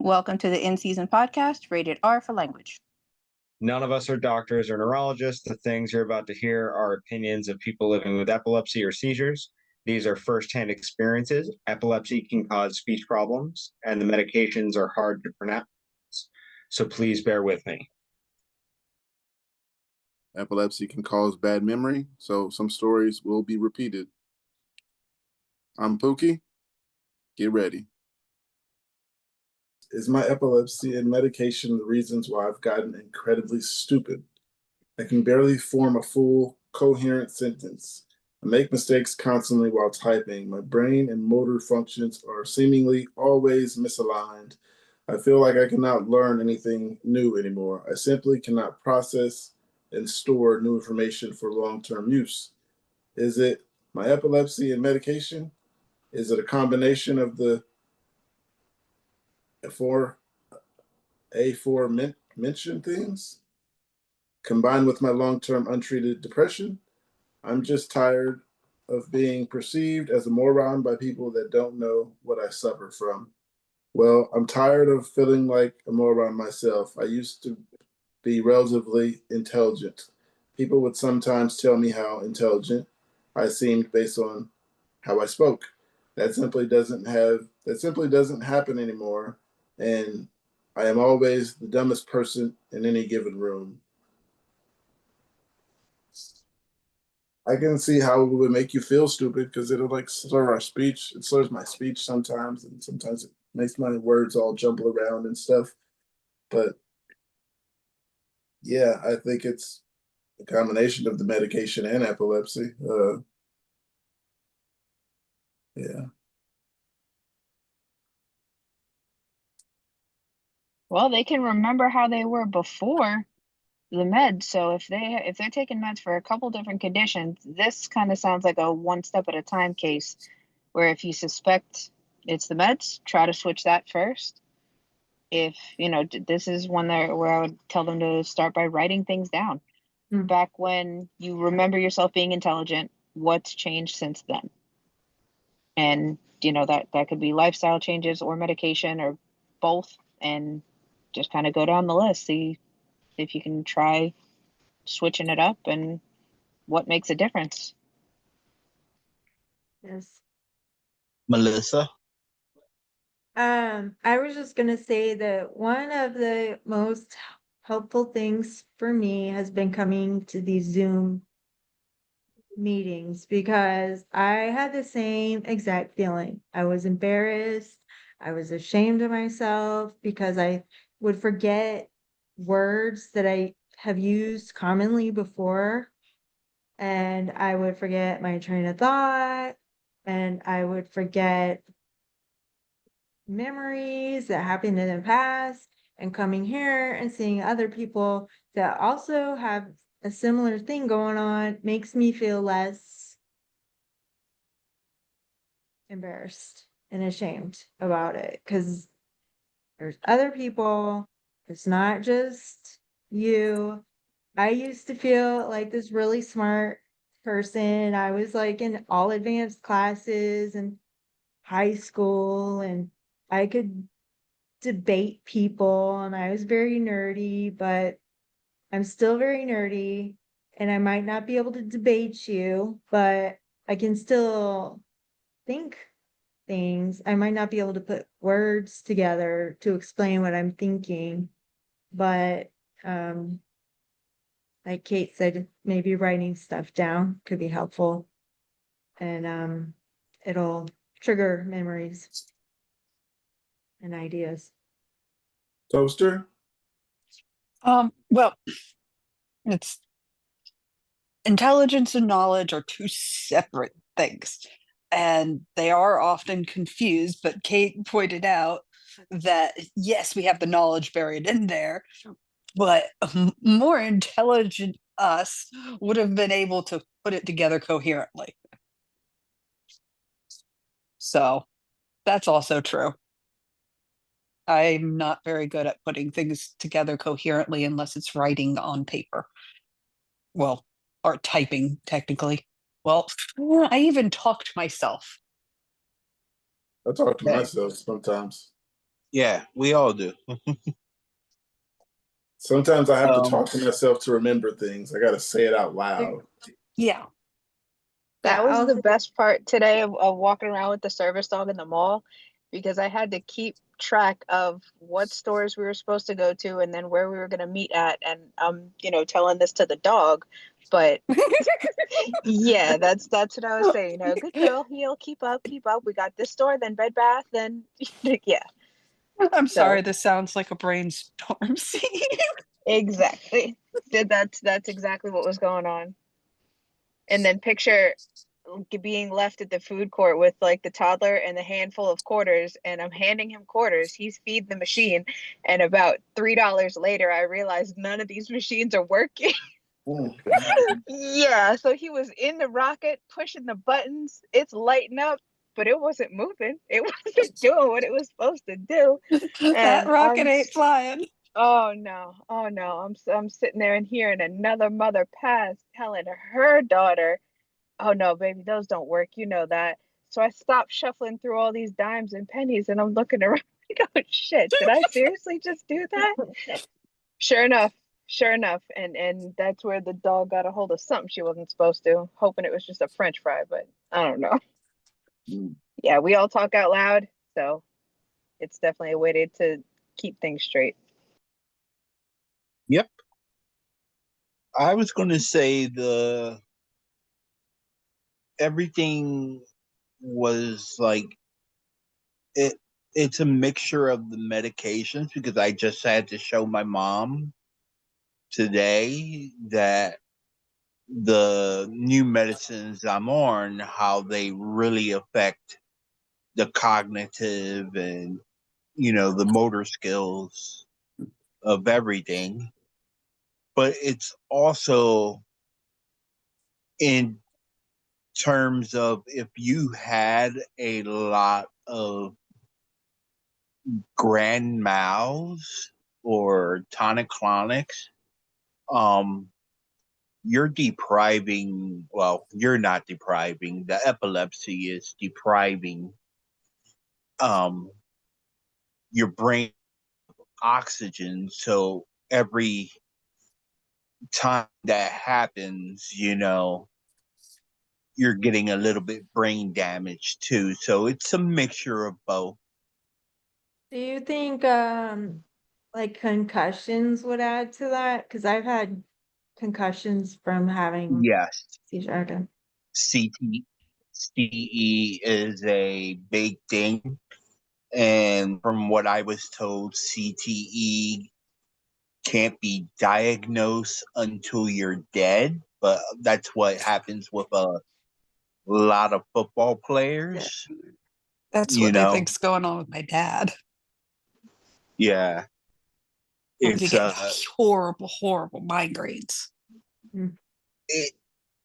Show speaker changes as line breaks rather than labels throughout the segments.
Welcome to the In Season podcast, rated R for language.
None of us are doctors or neurologists. The things you're about to hear are opinions of people living with epilepsy or seizures. These are firsthand experiences. Epilepsy can cause speech problems, and the medications are hard to pronounce. So please bear with me.
Epilepsy can cause bad memory, so some stories will be repeated. I'm Pookie. Get ready.
Is my epilepsy and medication the reasons why I've gotten incredibly stupid? I can barely form a full, coherent sentence. I make mistakes constantly while typing. My brain and motor functions are seemingly always misaligned. I feel like I cannot learn anything new anymore. I simply cannot process and store new information for long-term use. Is it my epilepsy and medication? Is it a combination of the mentioned things combined with my long-term untreated depression? I'm just tired of being perceived as a moron by people that don't know what I suffer from. Well, I'm tired of feeling like a moron myself. I used to be relatively intelligent. People would sometimes tell me how intelligent I seemed based on how I spoke. That simply doesn't happen anymore, and I am always the dumbest person in any given room. I can see how it would make you feel stupid because it'll like slur our speech. It slurs my speech sometimes, and sometimes it makes my words all jumble around and stuff. But yeah, I think it's a combination of the medication and epilepsy. Yeah.
Well, they can remember how they were before the meds. So if they're taking meds for a couple different conditions, this kind of sounds like a one step at a time case, where if you suspect it's the meds, try to switch that first. If this is one where I would tell them to start by writing things down. Back when you remember yourself being intelligent, what's changed since then? And that could be lifestyle changes or medication or both, and just kind of go down the list, see if you can try switching it up and what makes a difference.
Yes.
Melissa?
I was just gonna say that one of the most helpful things for me has been coming to these Zoom meetings, because I had the same exact feeling. I was embarrassed. I was ashamed of myself because I would forget words that I have used commonly before. And I would forget my train of thought, and I would forget memories that happened in the past, and coming here and seeing other people that also have a similar thing going on makes me feel less embarrassed and ashamed about it, because there's other people. It's not just you. I used to feel like this really smart person. I was like in all advanced classes in high school, and I could debate people, and I was very nerdy, but I'm still very nerdy, and I might not be able to debate you, but I can still think things. I might not be able to put words together to explain what I'm thinking, but like Kate said, maybe writing stuff down could be helpful, and it'll trigger memories and ideas.
Toaster?
Well, it's intelligence and knowledge are two separate things, and they are often confused. But Kate pointed out that yes, we have the knowledge buried in there, but more intelligent us would have been able to put it together coherently. So that's also true. I'm not very good at putting things together coherently unless it's writing on paper. Well, or typing, technically. Well, I even talk to myself.
I talk to
Okay.
myself sometimes.
Yeah, we all do.
Sometimes I have to talk to myself to remember things. I got to say it out loud.
Yeah.
That was
I'll
the
say-
best part today of walking around with the service dog in the mall because I had to keep track of what stores we were supposed to go to and then where we were going to meet at. And telling this to the dog. But yeah, that's what I was saying. Good girl, he'll keep up, keep up. We got this store, then Bed Bath, then yeah.
I'm
So
sorry, this sounds like a brainstorm scene.
exactly. That's exactly what was going on. And then picture being left at the food court with like the toddler and the handful of quarters, and I'm handing him quarters. He's feeding the machine, and about $3 later, I realized none of these machines are working. Yeah, so he was in the rocket pushing the buttons. It's lighting up, but it wasn't moving. It wasn't doing what it was supposed to do.
That
And
rocket ain't flying.
oh no, oh no. I'm sitting there and hearing another mother pass telling her daughter, "Oh no, baby, those don't work. You know that." So I stopped shuffling through all these dimes and pennies, and I'm looking around. Oh shit! Did I seriously just do that? Sure enough, sure enough, and that's where the dog got a hold of something she wasn't supposed to, hoping it was just a French fry, but I don't know. Yeah, we all talk out loud, so it's definitely a way to keep things straight.
Yep. I was going to say everything was like it's a mixture of the medications because I just had to show my mom today that the new medicines I'm on, how they really affect the cognitive and the motor skills of everything. But it's also in terms of if you had a lot of grand mals or tonic-clonics, you're depriving, well, you're not depriving, the epilepsy is depriving your brain oxygen. So every time that happens, you're getting a little bit brain damage too. So it's a mixture of both.
Do you think like concussions would add to that? Because I've had concussions from having
Yes.
seizure. Okay.
CTE is a big thing. And from what I was told, CTE can't be diagnosed until you're dead. But that's what happens with a lot of football players.
That's what they think's going on with my dad.
Yeah.
You
It's
get horrible, horrible migraines.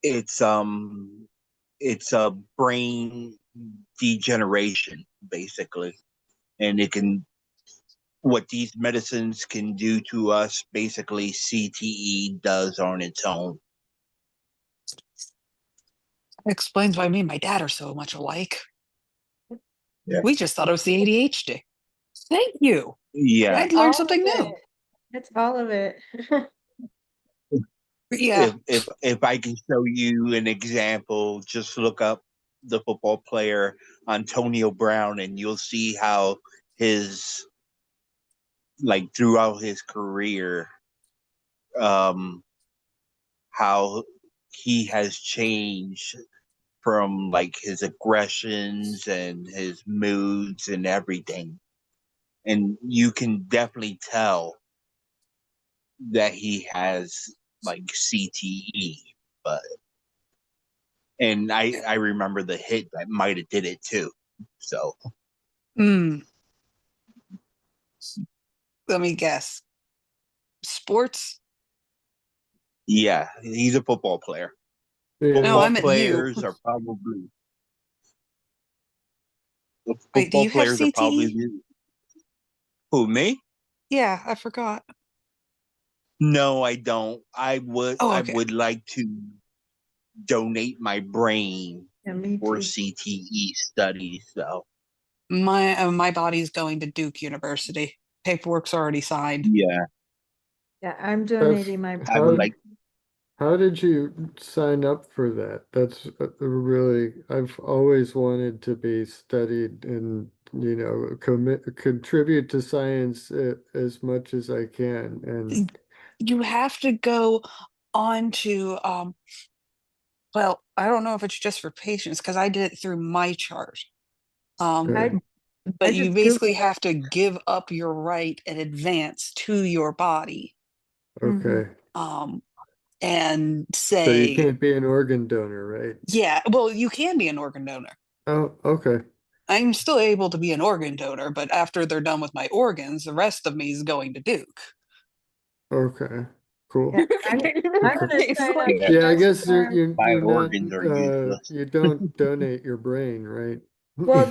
It's a brain degeneration basically, and what these medicines can do to us, basically CTE does on its own.
That explains why me and my dad are so much alike.
Yeah.
We just thought it was the ADHD. Thank you.
Yeah.
I learned something new.
That's all of it.
Yeah.
If I can show you an example, just look up the football player Antonio Brown and you'll see how his, like, throughout his career, how he has changed from like his aggressions and his moods and everything. And you can definitely tell that he has like CTE, and I remember the hit that might have did it too. So
let me guess. Sports?
Yeah, he's a football player.
Yeah.
No, I
Football
meant
players
you.
are probably
Wait, do you have CTE?
Who, me?
Yeah, I forgot.
No, I don't. I would
Oh,
I
okay.
would like to donate my brain
Yeah, me
for
too.
CTE studies though.
My body's going to Duke University. Paperwork's already signed.
Yeah,
Yeah, I'm
That's
donating my
I would
how
like.
how did you sign up for that? That's really, I've always wanted to be studied and, contribute to science as much as I can. And
You have to go on to well, I don't know if it's just for patients because I did it through my chart.
uh,
I
But you
just
basically
Googled
have to give up your right in advance to your body,
okay.
um, and
So you
say,
can't be an organ donor, right?
yeah, well, you can be an organ donor.
Oh, okay.
I'm still able to be an organ donor, but after they're done with my organs, the rest of me is going to Duke.
Okay. Cool.
Yeah, I'm gonna sign up
Basically.
Yeah, I
just
guess
for.
My
you're not
organs are useless.
you don't donate your brain, right?
Well,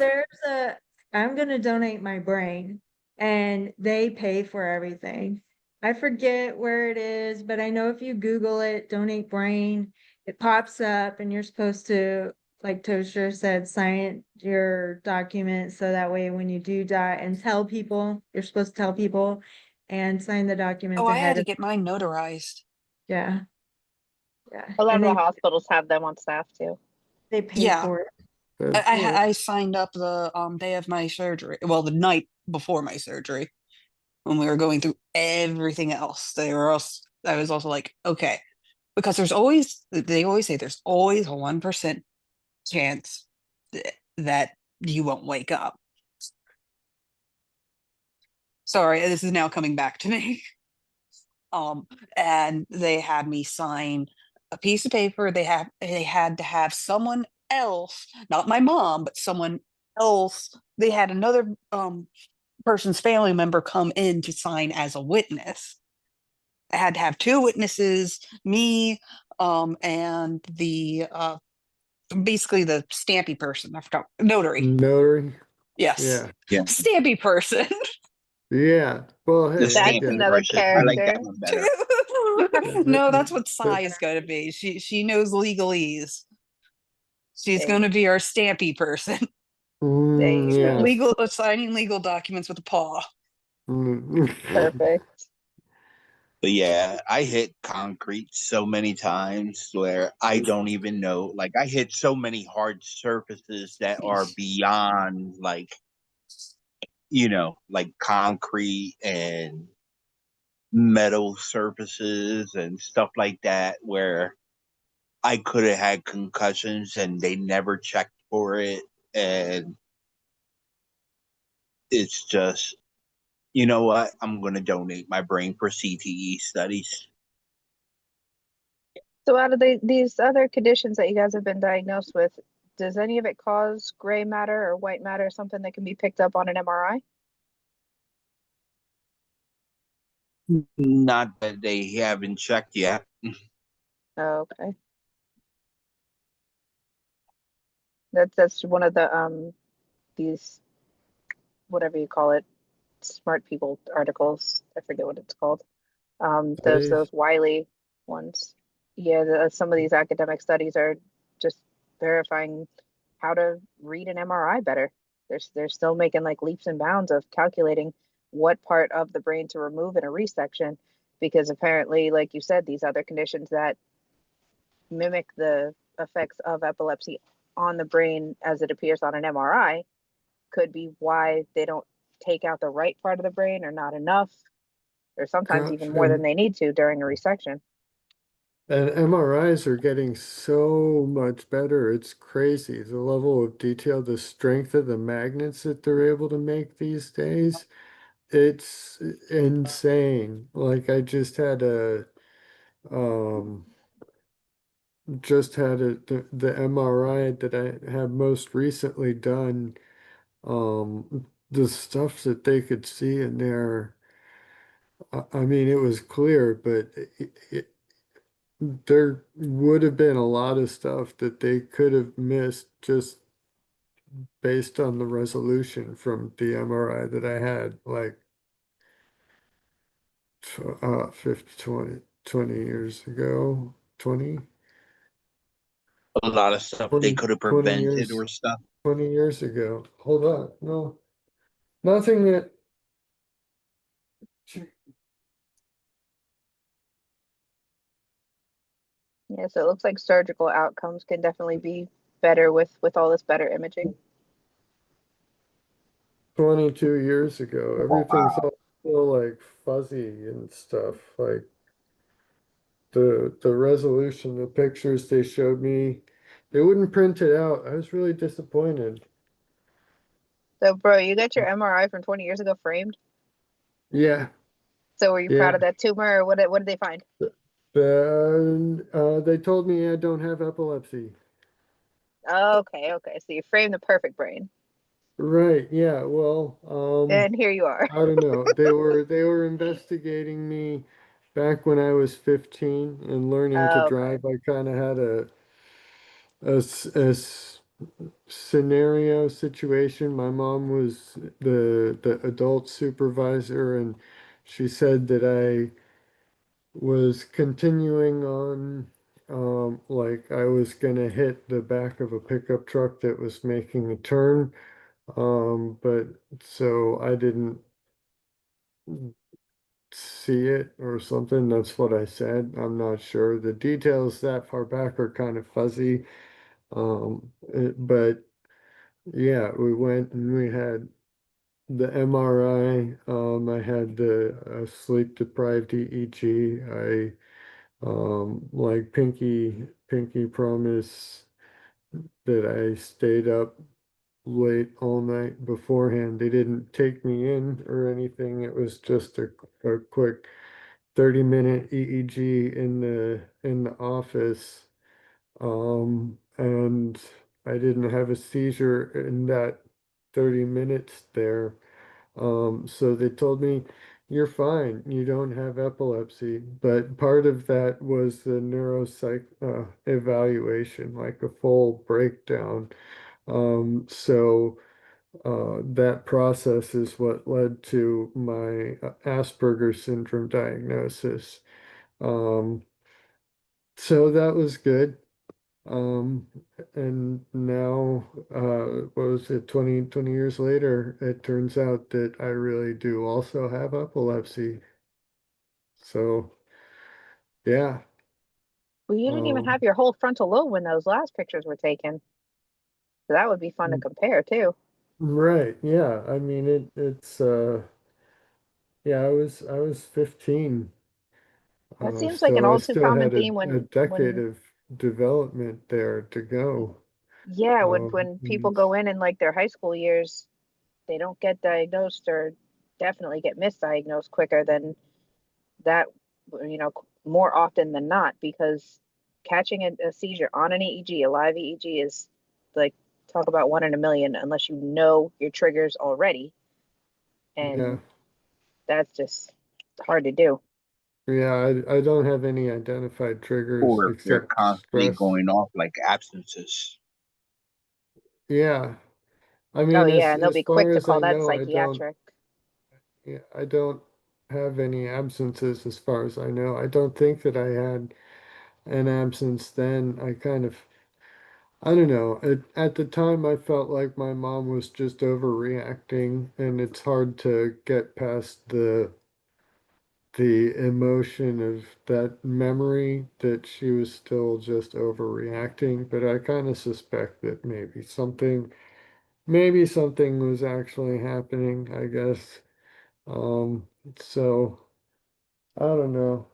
I'm gonna donate my brain and they pay for everything. I forget where it is, but I know if you Google it, donate brain, it pops up and you're supposed to, like Toaster said, sign your document so that way when you do die and tell people, you're supposed to tell people and sign the documents
Oh, I had
ahead
to
of,
get mine notarized.
yeah, yeah.
A lot of
And
the hospitals have them on staff too.
they pay
Yeah,
for it.
That's
I signed up the day of my surgery. Well, the night before my surgery, when we were going through everything else. I was also like, okay, because they always say there's always a 1% chance that you won't wake up. Sorry, this is now coming back to me. And they had me sign a piece of paper. They had to have someone else, not my mom, but someone else. They had another person's family member come in to sign as a witness. I had to have two witnesses, me, and the basically the stampy person. I forgot, notary.
notary.
Yes,
Yeah.
Yeah,
stampy person.
Yeah. Well,
the
hey,
That's
stamping
again,
another
person. I like that
character.
one better.
No, that's what
that,
Sai is going to be. She knows legalese. She's
There
going
you,
to be our stampy person.
there you go.
yes.
Legal signing legal documents with a paw.
Perfect.
But yeah, I hit concrete so many times where I don't even know. Like I hit so many hard surfaces that are beyond like concrete and metal surfaces and stuff like that where I could have had concussions and they never checked for it. And it's just, you know what? I'm going to donate my brain for CTE studies.
So out of these other conditions that you guys have been diagnosed with, does any of it cause gray matter or white matter, something that can be picked up on an MRI?
Not that they haven't checked yet.
Oh, okay. That's one of the these, whatever you call it, smart people articles. I forget what it's called. Those
Studies.
Wiley ones. Yeah, some of these academic studies are just verifying how to read an MRI better. They're still making like leaps and bounds of calculating what part of the brain to remove in a resection, because apparently, like you said, these other conditions that mimic the effects of epilepsy on the brain as it appears on an MRI could be why they don't take out the right part of the brain or not enough, or sometimes even
Gosh,
more than they need to during a resection.
and MRIs are getting so much better. It's crazy. The level of detail, the strength of the magnets that they're able to make these days. It's insane. Like I um the MRI that I have most recently done, the stuff that they could see in there, I mean it was clear, but there would have been a lot of stuff that they could have missed just based on the resolution from the MRI that I had like 50, 20 years ago, 20,
A lot of stuff they
20,
could have
20
prevented
years.
or stuff.
20 years ago. Hold on. No, nothing that.
Yeah, so it looks like surgical outcomes can definitely be better with all this better imaging.
22 years ago. Everything's all still like fuzzy and stuff. Like the resolution, the pictures they showed me, they wouldn't print it out. I was really disappointed.
So, bro, you got your MRI from 20 years ago framed.
Yeah,
So, were you proud
yeah.
of that tumor, or what did they find?
They told me I don't have epilepsy.
Okay, okay. So you framed the perfect brain,
Right, yeah. Well,
and here you are.
I don't know. They were investigating me back when I was 15 and learning to
Okay.
drive. I kind of had a scenario situation. My mom was the adult supervisor, and she said that I was continuing on, like I was gonna hit the back of a pickup truck that was making a turn. But so I didn't see it or something. That's what I said. I'm not sure. The details that far back are kind of fuzzy. But yeah, we went and we had the MRI. I had the sleep deprived EEG. Like Pinky promise that I stayed up late all night beforehand. They didn't take me in or anything. It was just a quick 30-minute EEG in the office. And I didn't have a seizure in that 30 minutes there. So they told me, you're fine, you don't have epilepsy. But part of that was the neuropsych evaluation, like a full breakdown. So that process is what led to my Asperger's syndrome diagnosis. Um, so that was good. Um, and now, what was it, 20 years later, it turns out that I really do also have epilepsy. So, yeah.
Well, you didn't even
Um,
have your whole frontal lobe when those last pictures were taken. So that would be fun to compare too.
right. Yeah. I mean, yeah, I was 15.
That seems like an
So I
all too
still
common
had
theme
a decade
when
of development there to go.
yeah,
Um,
when people
and
go in like their high school years, they don't get diagnosed or definitely get misdiagnosed quicker than that, more often than not, because catching a seizure on an EEG, a live EEG, is like talk about one in a million unless you know your triggers already.
yeah,
And that's just hard to do.
yeah, I don't have any identified triggers
Or if they're
except
constantly
stress.
going off like absences.
Yeah. I
Oh
mean,
yeah, and they'll
as
be
far
quick to
as I
call that
know, I don't,
psychiatric.
yeah, I don't have any absences as far as I know. I don't think that I had an absence then. I don't know. At the time, I felt like my mom was just overreacting, and it's hard to get past the emotion of that memory that she was still just overreacting. But I kind of suspect that maybe something was actually happening, I guess. So I don't know.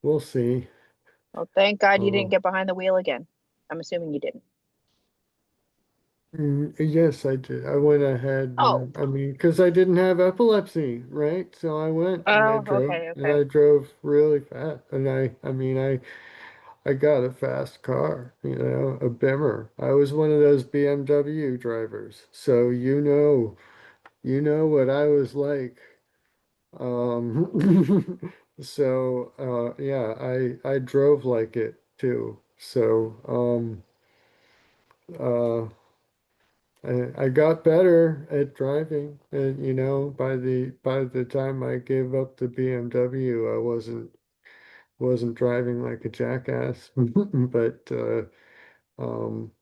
We'll see.
Well, thank God you
Uh,
didn't get behind the wheel again. I'm assuming you didn't.
yes, I did. I went ahead
Oh,
and I mean, because I didn't have epilepsy, right? So I went and I
oh,
drove
okay,
and
okay.
I drove really fast. And I mean, I got a fast car, a Bimmer. I was one of those BMW drivers. So you know what I was like. So yeah, I drove like it too. So uh I got better at driving, and by the time I gave up the BMW, I wasn't driving like a jackass. But um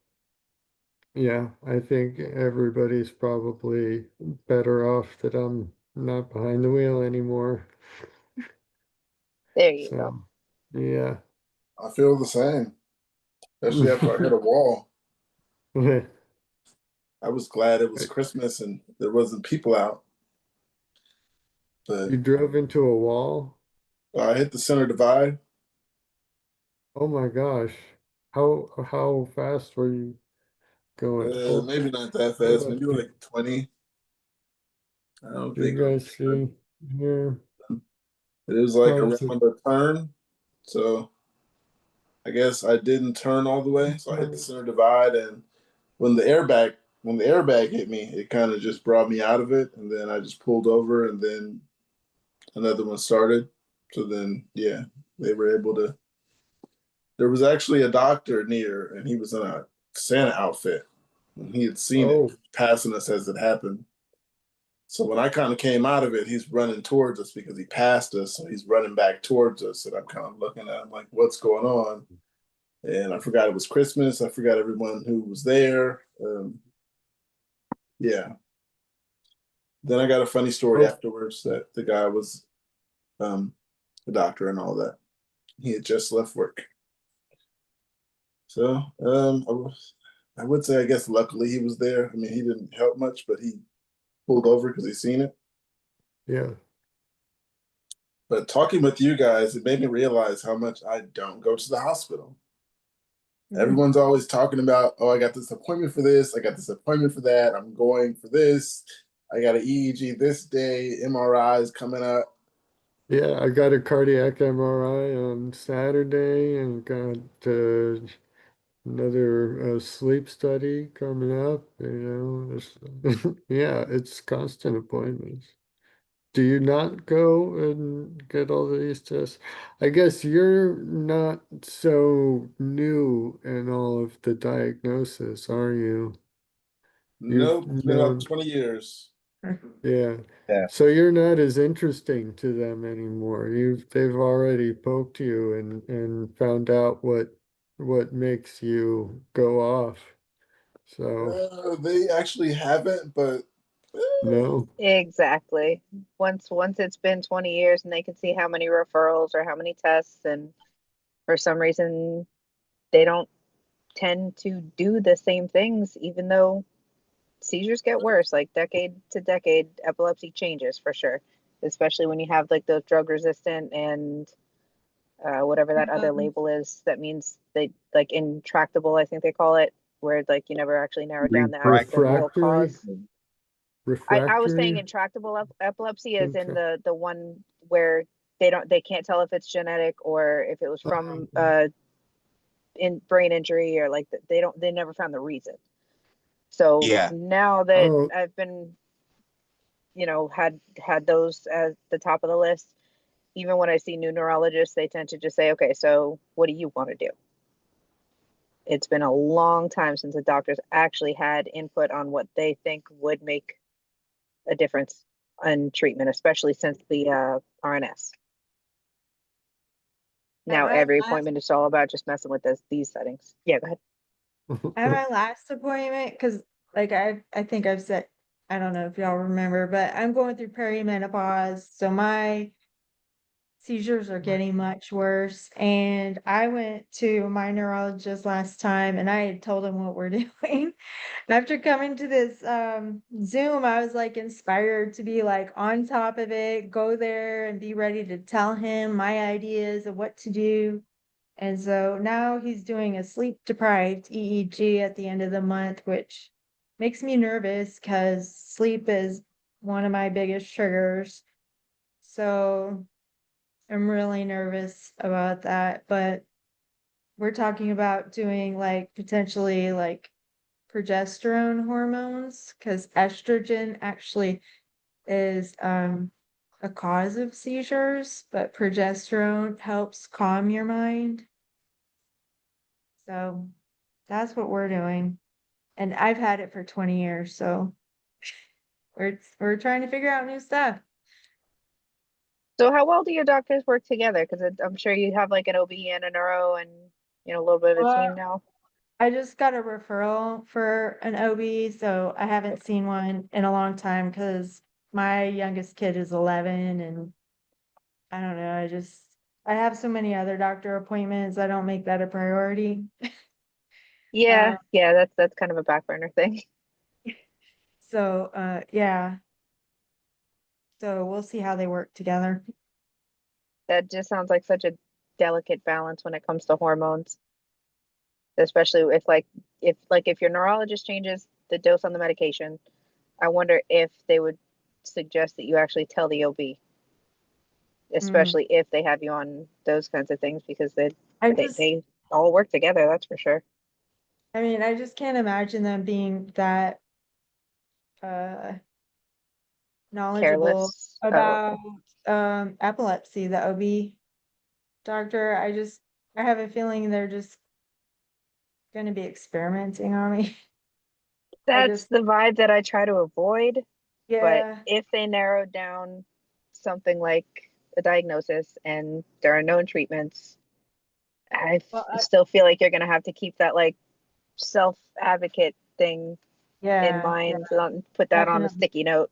Yeah, I think everybody's probably better off that I'm not behind the wheel anymore.
There you go.
So, yeah.
I feel the same, especially after I hit a wall. I was glad it was Christmas and there wasn't people out, but
You drove into a wall?
I hit the center divide.
Oh my gosh. How fast were you going? Hold
Maybe not that
hold
fast,
up.
maybe like 20. I don't
Do you
think I
guys
was
see here?
It was like
How's it?
around the turn. So I guess I didn't turn all the way. So I hit the center divide, and when the airbag hit me, it kind of just brought me out of it, and then I just pulled over, and then another one started. So then yeah, they were able to. There was actually a doctor near, and he was in a Santa outfit, and he had seen it
Oh,
passing us as it happened. So when I kind of came out of it, he's running towards us because he passed us. So he's running back towards us. And I'm kind of looking at him like, what's going on? And I forgot it was Christmas. I forgot everyone who was there. Yeah. Then I got a funny story
oh,
afterwards that the guy was the doctor and all that. He had just left work. So I would say, I guess, luckily he was there. I mean, he didn't help much, but he pulled over because he seen it.
yeah.
But talking with you guys, it made me realize how much I don't go to the hospital. Everyone's always talking about, oh, I got this appointment for this, I got this appointment for that, I'm going for this, I got an EEG this day, MRI is coming up.
Yeah, I got a cardiac MRI on Saturday and got another sleep study coming up, yeah, it's constant appointments. Do you not go and get all of these tests? I guess you're not so new in all of the diagnosis, are you? You've
Nope, it's been about
known,
20 years.
yeah.
Yeah.
So you're not as interesting to them anymore. They've already poked you and found out what makes you go off. So
They actually haven't, but
no.
Exactly. Once it's been 20 years and they can see how many referrals or how many tests, and for some reason they don't tend to do the same things, even though seizures get worse, like decade to decade, epilepsy changes for sure, especially when you have like those drug resistant and whatever that other label is. That means they like intractable, I think they call it, where like you never actually narrow down the real
Refractory?
cause. I was saying
Refractory?
intractable epilepsy is in
Okay.
the one where they can't tell if it's genetic or if it was from in brain injury, or like they never found the reason. So
Yeah.
now that
Oh,
I've been, had those as the top of the list, even when I see new neurologists, they tend to just say, okay, so what do you want to do? It's been a long time since the doctors actually had input on what they think would make a difference in treatment, especially since the RNS.
At
Now
my
every
last
appointment is all about just messing with these settings. Yeah, go ahead.
at my last appointment, because like I think I've said, I don't know if y'all remember, but I'm going through perimenopause, so my seizures are getting much worse. And I went to my neurologist last time and I had told him what we're doing. After coming to this Zoom, I was like inspired to be like on top of it, go there and be ready to tell him my ideas of what to do. And so now he's doing a sleep deprived EEG at the end of the month, which makes me nervous because sleep is one of my biggest triggers. So I'm really nervous about that. But we're talking about doing like potentially like progesterone hormones because estrogen actually is a cause of seizures, but progesterone helps calm your mind. So that's what we're doing. And I've had it for 20 years, so we're trying to figure out new stuff.
So how well do your doctors work together? Because I'm sure you have like an OB and a neuro and a little bit of a
Uh,
team now.
I just got a referral for an OB, so I haven't seen one in a long time because my youngest kid is 11 and I don't know, I have so many other doctor appointments, I don't make that a priority.
Yeah,
Uh,
yeah, that's kind of a back burner thing.
so, yeah. So we'll see how they work together.
That just sounds like such a delicate balance when it comes to hormones, especially if your neurologist changes the dose on the medication. I wonder if they would suggest that you actually tell the OB,
Mm.
especially if they have you on those kinds of things, because
I
they,
just,
they all work together, that's for sure.
I mean, I just can't imagine them being that, uh, knowledgeable
Careless. Oh,
about,
okay.
epilepsy, the OB doctor. I have a feeling they're just gonna be experimenting on me. I
That's
just,
the vibe that I try to avoid. But
yeah.
if they narrow down something like a diagnosis and there are known treatments,
Well,
still feel like you're going to have to keep that like self advocate thing in
yeah,
mind. Don't put that on a
definitely.
sticky note.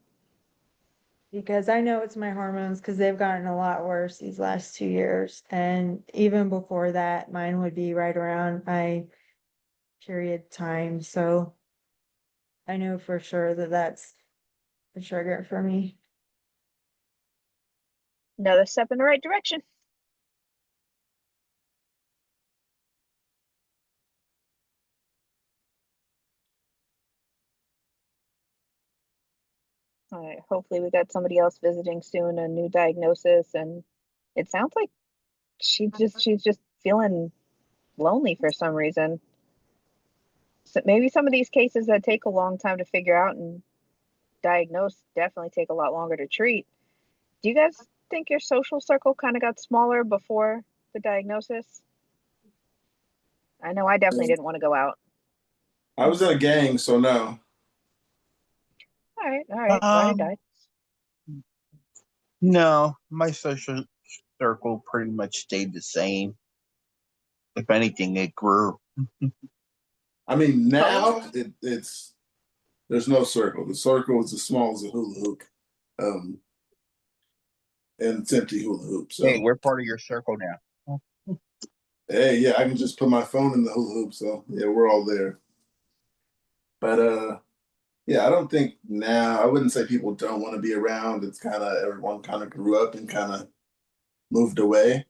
Because I know it's my hormones because they've gotten a lot worse these last 2 years. And even before that, mine would be right around my period time. So I know for sure that that's a trigger for me.
Another step in the right direction. All right, hopefully we got somebody else visiting soon, a new diagnosis, and it sounds like she's just feeling lonely for some reason. So maybe some of these cases that take a long time to figure out and diagnose definitely take a lot longer to treat. Do you guys think your social circle kind of got smaller before the diagnosis? I know I definitely didn't want to go out.
I was in a gang, so no.
All right, ride or
Um,
die.
no, my social circle pretty much stayed the same. If anything, it grew.
I mean,
Oh,
now it's there's no circle. The circle is as small as a hula hoop, um, and it's empty hula hoop.
Hey,
So
we're part of your circle now.
hey, yeah, I can just put my phone in the hula hoop. So yeah, we're all there. But yeah, I don't think now. I wouldn't say people don't want to be around. It's kind of everyone kind of grew up and kind of moved away.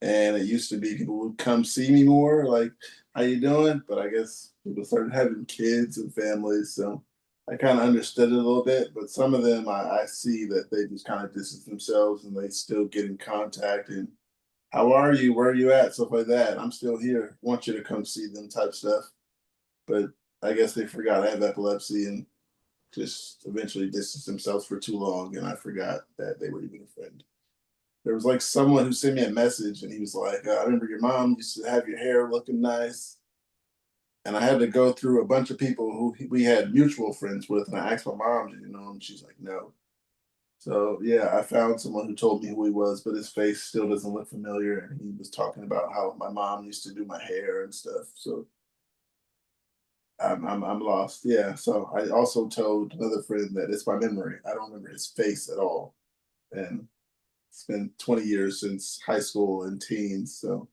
And it used to be people would come see me more, like, how you doing? But I guess people started having kids and families, so I kind of understood it a little bit. But some of them, I see that they just kind of distance themselves and they still get in contact and how are you? Where are you at? Stuff like that. I'm still here. Want you to come see them type stuff. But I guess they forgot I have epilepsy and just eventually distanced themselves for too long, and I forgot that they were even a friend. There was like someone who sent me a message and he was like, I remember your mom used to have your hair looking nice. And I had to go through a bunch of people who we had mutual friends with. And I asked my mom, did you know him? She's like, no. So yeah, I found someone who told me who he was, but his face still doesn't look familiar. And he was talking about how my mom used to do my hair and stuff. So I'm lost. Yeah. So I also told another friend that it's my memory. I don't remember his face at all. And it's been 20 years since high school and teens. So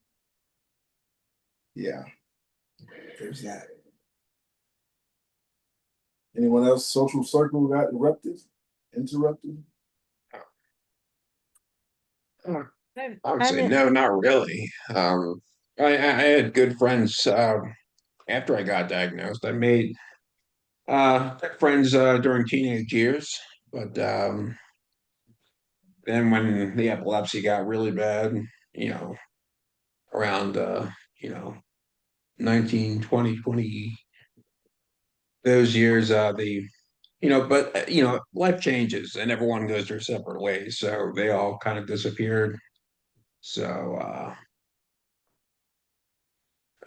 yeah, there's that. Anyone else? Social circle got interrupted.
Uh,
I
I would
I
say
mean,
no, not really. I had good friends after I got diagnosed. I made friends during teenage years, but then when the epilepsy got really bad, you know, around you know 19, 20, 20, those years, the but life changes and everyone goes their separate ways, so they all kind of disappeared. So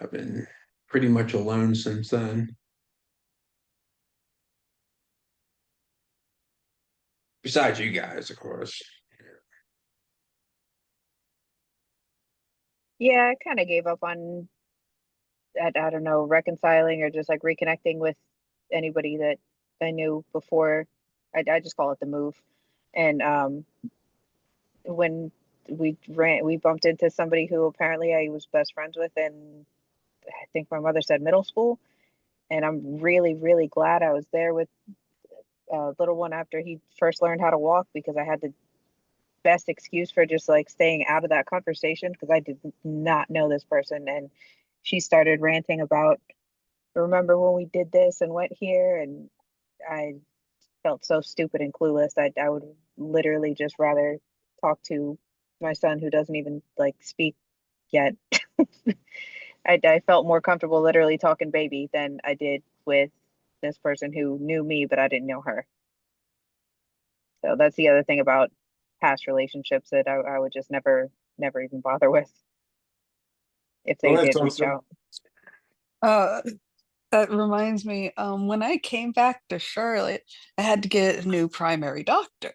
I've been pretty much alone since then. Besides you guys, of course.
yeah, I kind of gave up on I don't know, reconciling or just like reconnecting with anybody that I knew before. I just call it the move. And when we bumped into somebody who apparently I was best friends with in, I think my mother said middle school. And I'm really, really glad I was there with little one after he first learned how to walk, because I had the best excuse for just like staying out of that conversation because I did not know this person. And she started ranting about, remember when we did this and went here, and I felt so stupid and clueless. I would literally just rather talk to my son who doesn't even like speak yet. I felt more comfortable literally talking baby than I did with this person who knew me, but I didn't know her. So that's the other thing about past relationships that I would just never even bother with if
Go
they
ahead,
did reach
Tulsa.
out.
Uh, that reminds me, when I came back to Charlotte, I had to get a new primary doctor.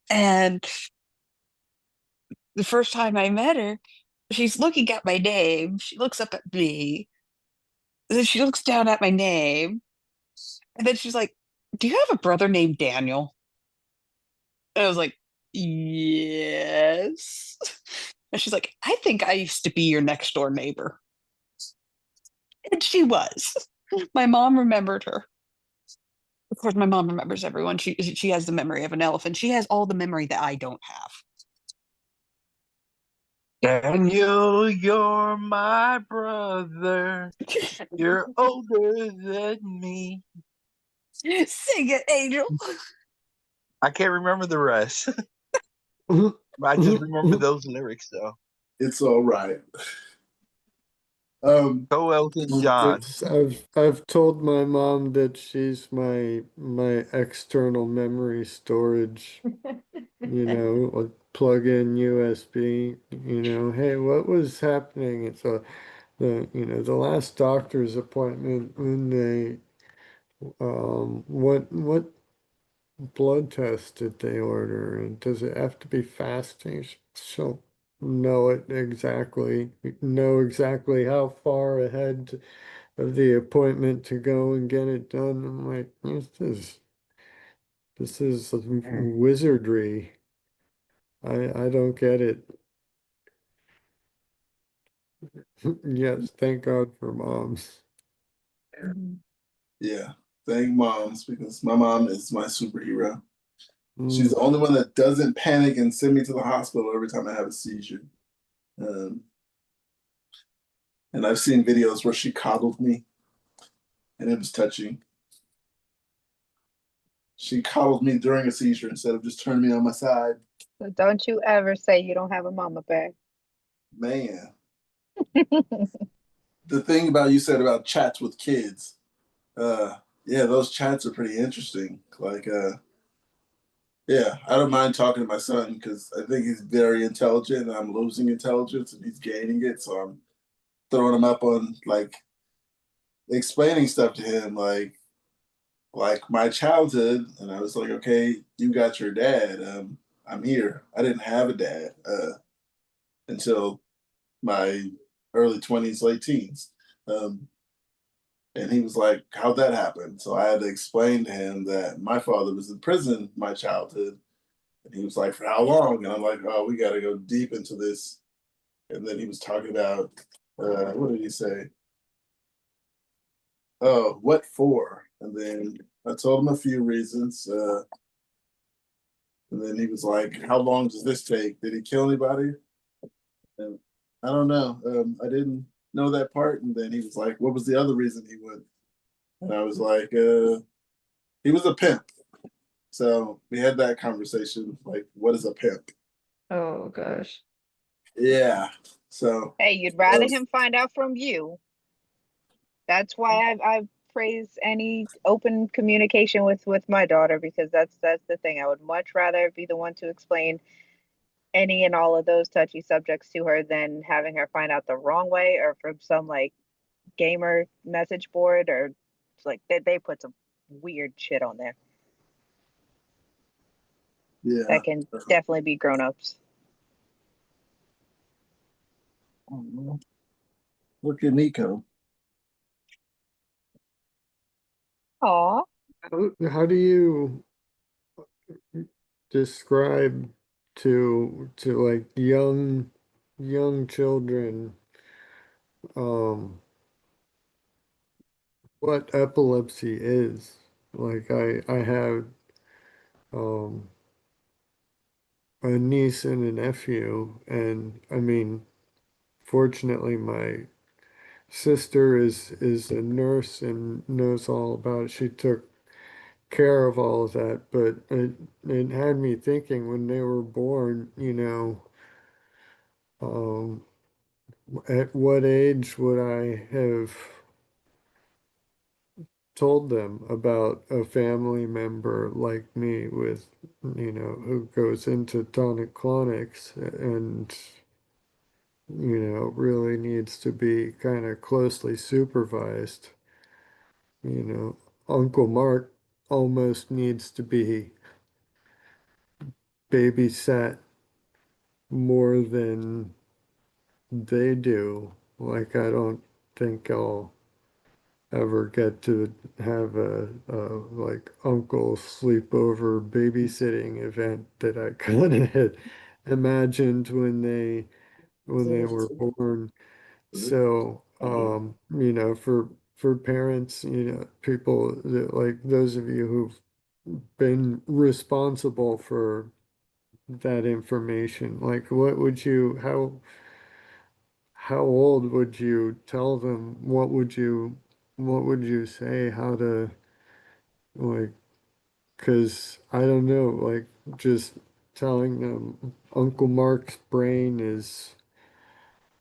And the first time I met her, she's looking at my name. She looks up at me. Then she looks down at my name. And then she's like, "Do you have a brother named Daniel?" And I was like, "Yes." And she's like, "I think I used to be your next door neighbor." And she was. My mom remembered her. Of course, my mom remembers everyone. She has the memory of an elephant. She has all the memory that I don't have.
Daniel, you're my brother. You're older than me.
Sing it, Angel.
I can't remember the rest. I just remember those lyrics though.
It's all right.
Go Elton John.
It's I've told my mom that she's my external memory storage, like plug in USB, hey, what was happening? It's the last doctor's appointment when they what blood test did they order, and does it have to be fasting? She'll know exactly how far ahead of the appointment to go and get it done. I'm like, this is wizardry. I don't get it. Yes, thank God for moms.
Yeah, thank moms, because my mom is my superhero. She's
Mm.
the only one that doesn't panic and send me to the hospital every time I have a seizure. Um, and I've seen videos where she coddled me, and it was touching. She coddled me during a seizure instead of just turning me on my side.
So don't you ever say you don't have a mama bear.
Man, the thing about you said about chats with kids, yeah, those chats are pretty interesting. Like, yeah, I don't mind talking to my son because I think he's very intelligent, and I'm losing intelligence and he's gaining it. So I'm throwing him up on like explaining stuff to him, like my childhood, and I was like, okay, you got your dad. I'm here. I didn't have a dad until my early 20s, late teens. Um, and he was like, how'd that happen? So I had to explain to him that my father was in prison my childhood. And he was like, for how long? And I'm like, oh, we got to go deep into this. And then he was talking about, what did he say? Oh, what for? And then I told him a few reasons. And then he was like, how long does this take? Did he kill anybody? And I don't know. I didn't know that part. And then he was like, what was the other reason he would? And I was like, he was a pimp. So we had that conversation. Like, what is a pimp?
Oh gosh.
Yeah. So,
Hey, you'd rather him find out from you. That's why I praise any open communication with my daughter, because that's the thing. I would much rather be the one to explain any and all of those touchy subjects to her than having her find out the wrong way or from some like gamer message board, or like they put some weird shit on there
yeah.
that can definitely be grown-ups.
Look at Nico.
Aw.
How do you describe to like young children what epilepsy is? Like I have um a niece and a nephew, and I mean, fortunately my sister is a nurse and knows all about it. She took care of all of that, but it had me thinking when they were born, um, at what age would I have told them about a family member like me with, who goes into tonic-clonics and, really needs to be kind of closely supervised. Uncle Mark almost needs to be babysat more than they do. Like, I don't think I'll ever get to have a like uncle sleepover babysitting event that I kind of had imagined when they were born. So, for parents, people that, like those of you who've been responsible for that information, like how old would you tell them? What would you say? How to, like, because I don't know, like, just telling them Uncle Mark's brain is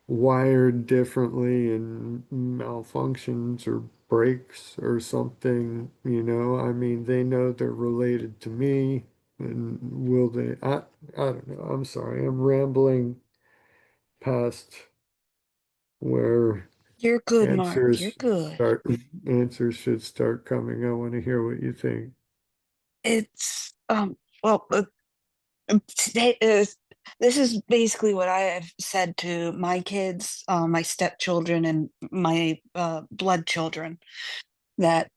wired differently and malfunctions or breaks or something, I mean, they know they're related to me, and will they? I don't know. I'm sorry. I'm rambling past where
You're good, Mark. You're
answers
good.
start answers should start coming. I want to hear what you think.
It's well, today is this is basically what I have said to my kids, my stepchildren, and my blood children, that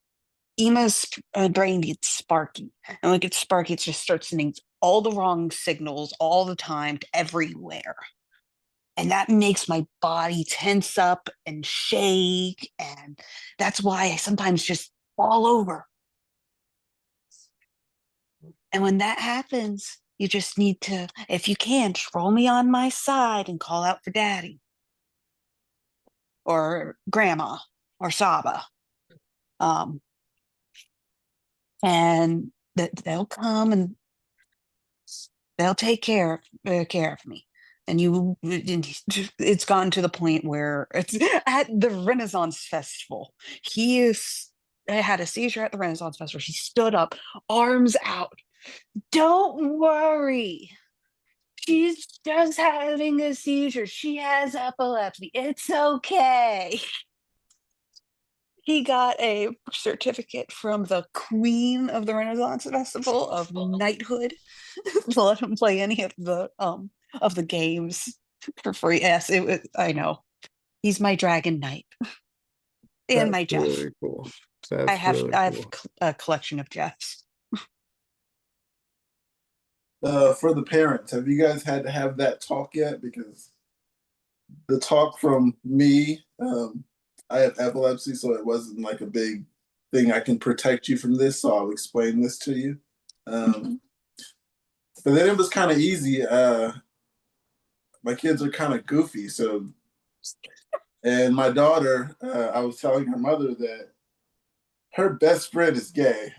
Emma's brain gets sparky, and when it gets sparky, it just starts sending all the wrong signals all the time to everywhere, and that makes my body tense up and shake, and that's why I sometimes just fall over. And when that happens, you just need to, if you can, just roll me on my side and call out for daddy or grandma or Saba. Um, and that they'll come and they'll take care of me. And it's gotten to the point where it's at the Renaissance Festival. I had a seizure at the Renaissance Festival. She stood up, arms out. Don't worry. She's just having a seizure. She has epilepsy. It's okay. He got a certificate from the Queen of the Renaissance Festival of knighthood to let him play any of the games for free. Yes, it was. I know. He's my dragon knight and
That's
my Jeff.
really cool.
I
That's
have
really
I have
cool.
a collection of Jeffs.
For the parents, have you guys had to have that talk yet? Because the talk from me, I have epilepsy, so it wasn't like a big thing. I can protect you from this, so I'll explain this to you. But then it was kind of easy. My kids are kind of goofy, so, and my daughter, I was telling her mother that her best friend is gay.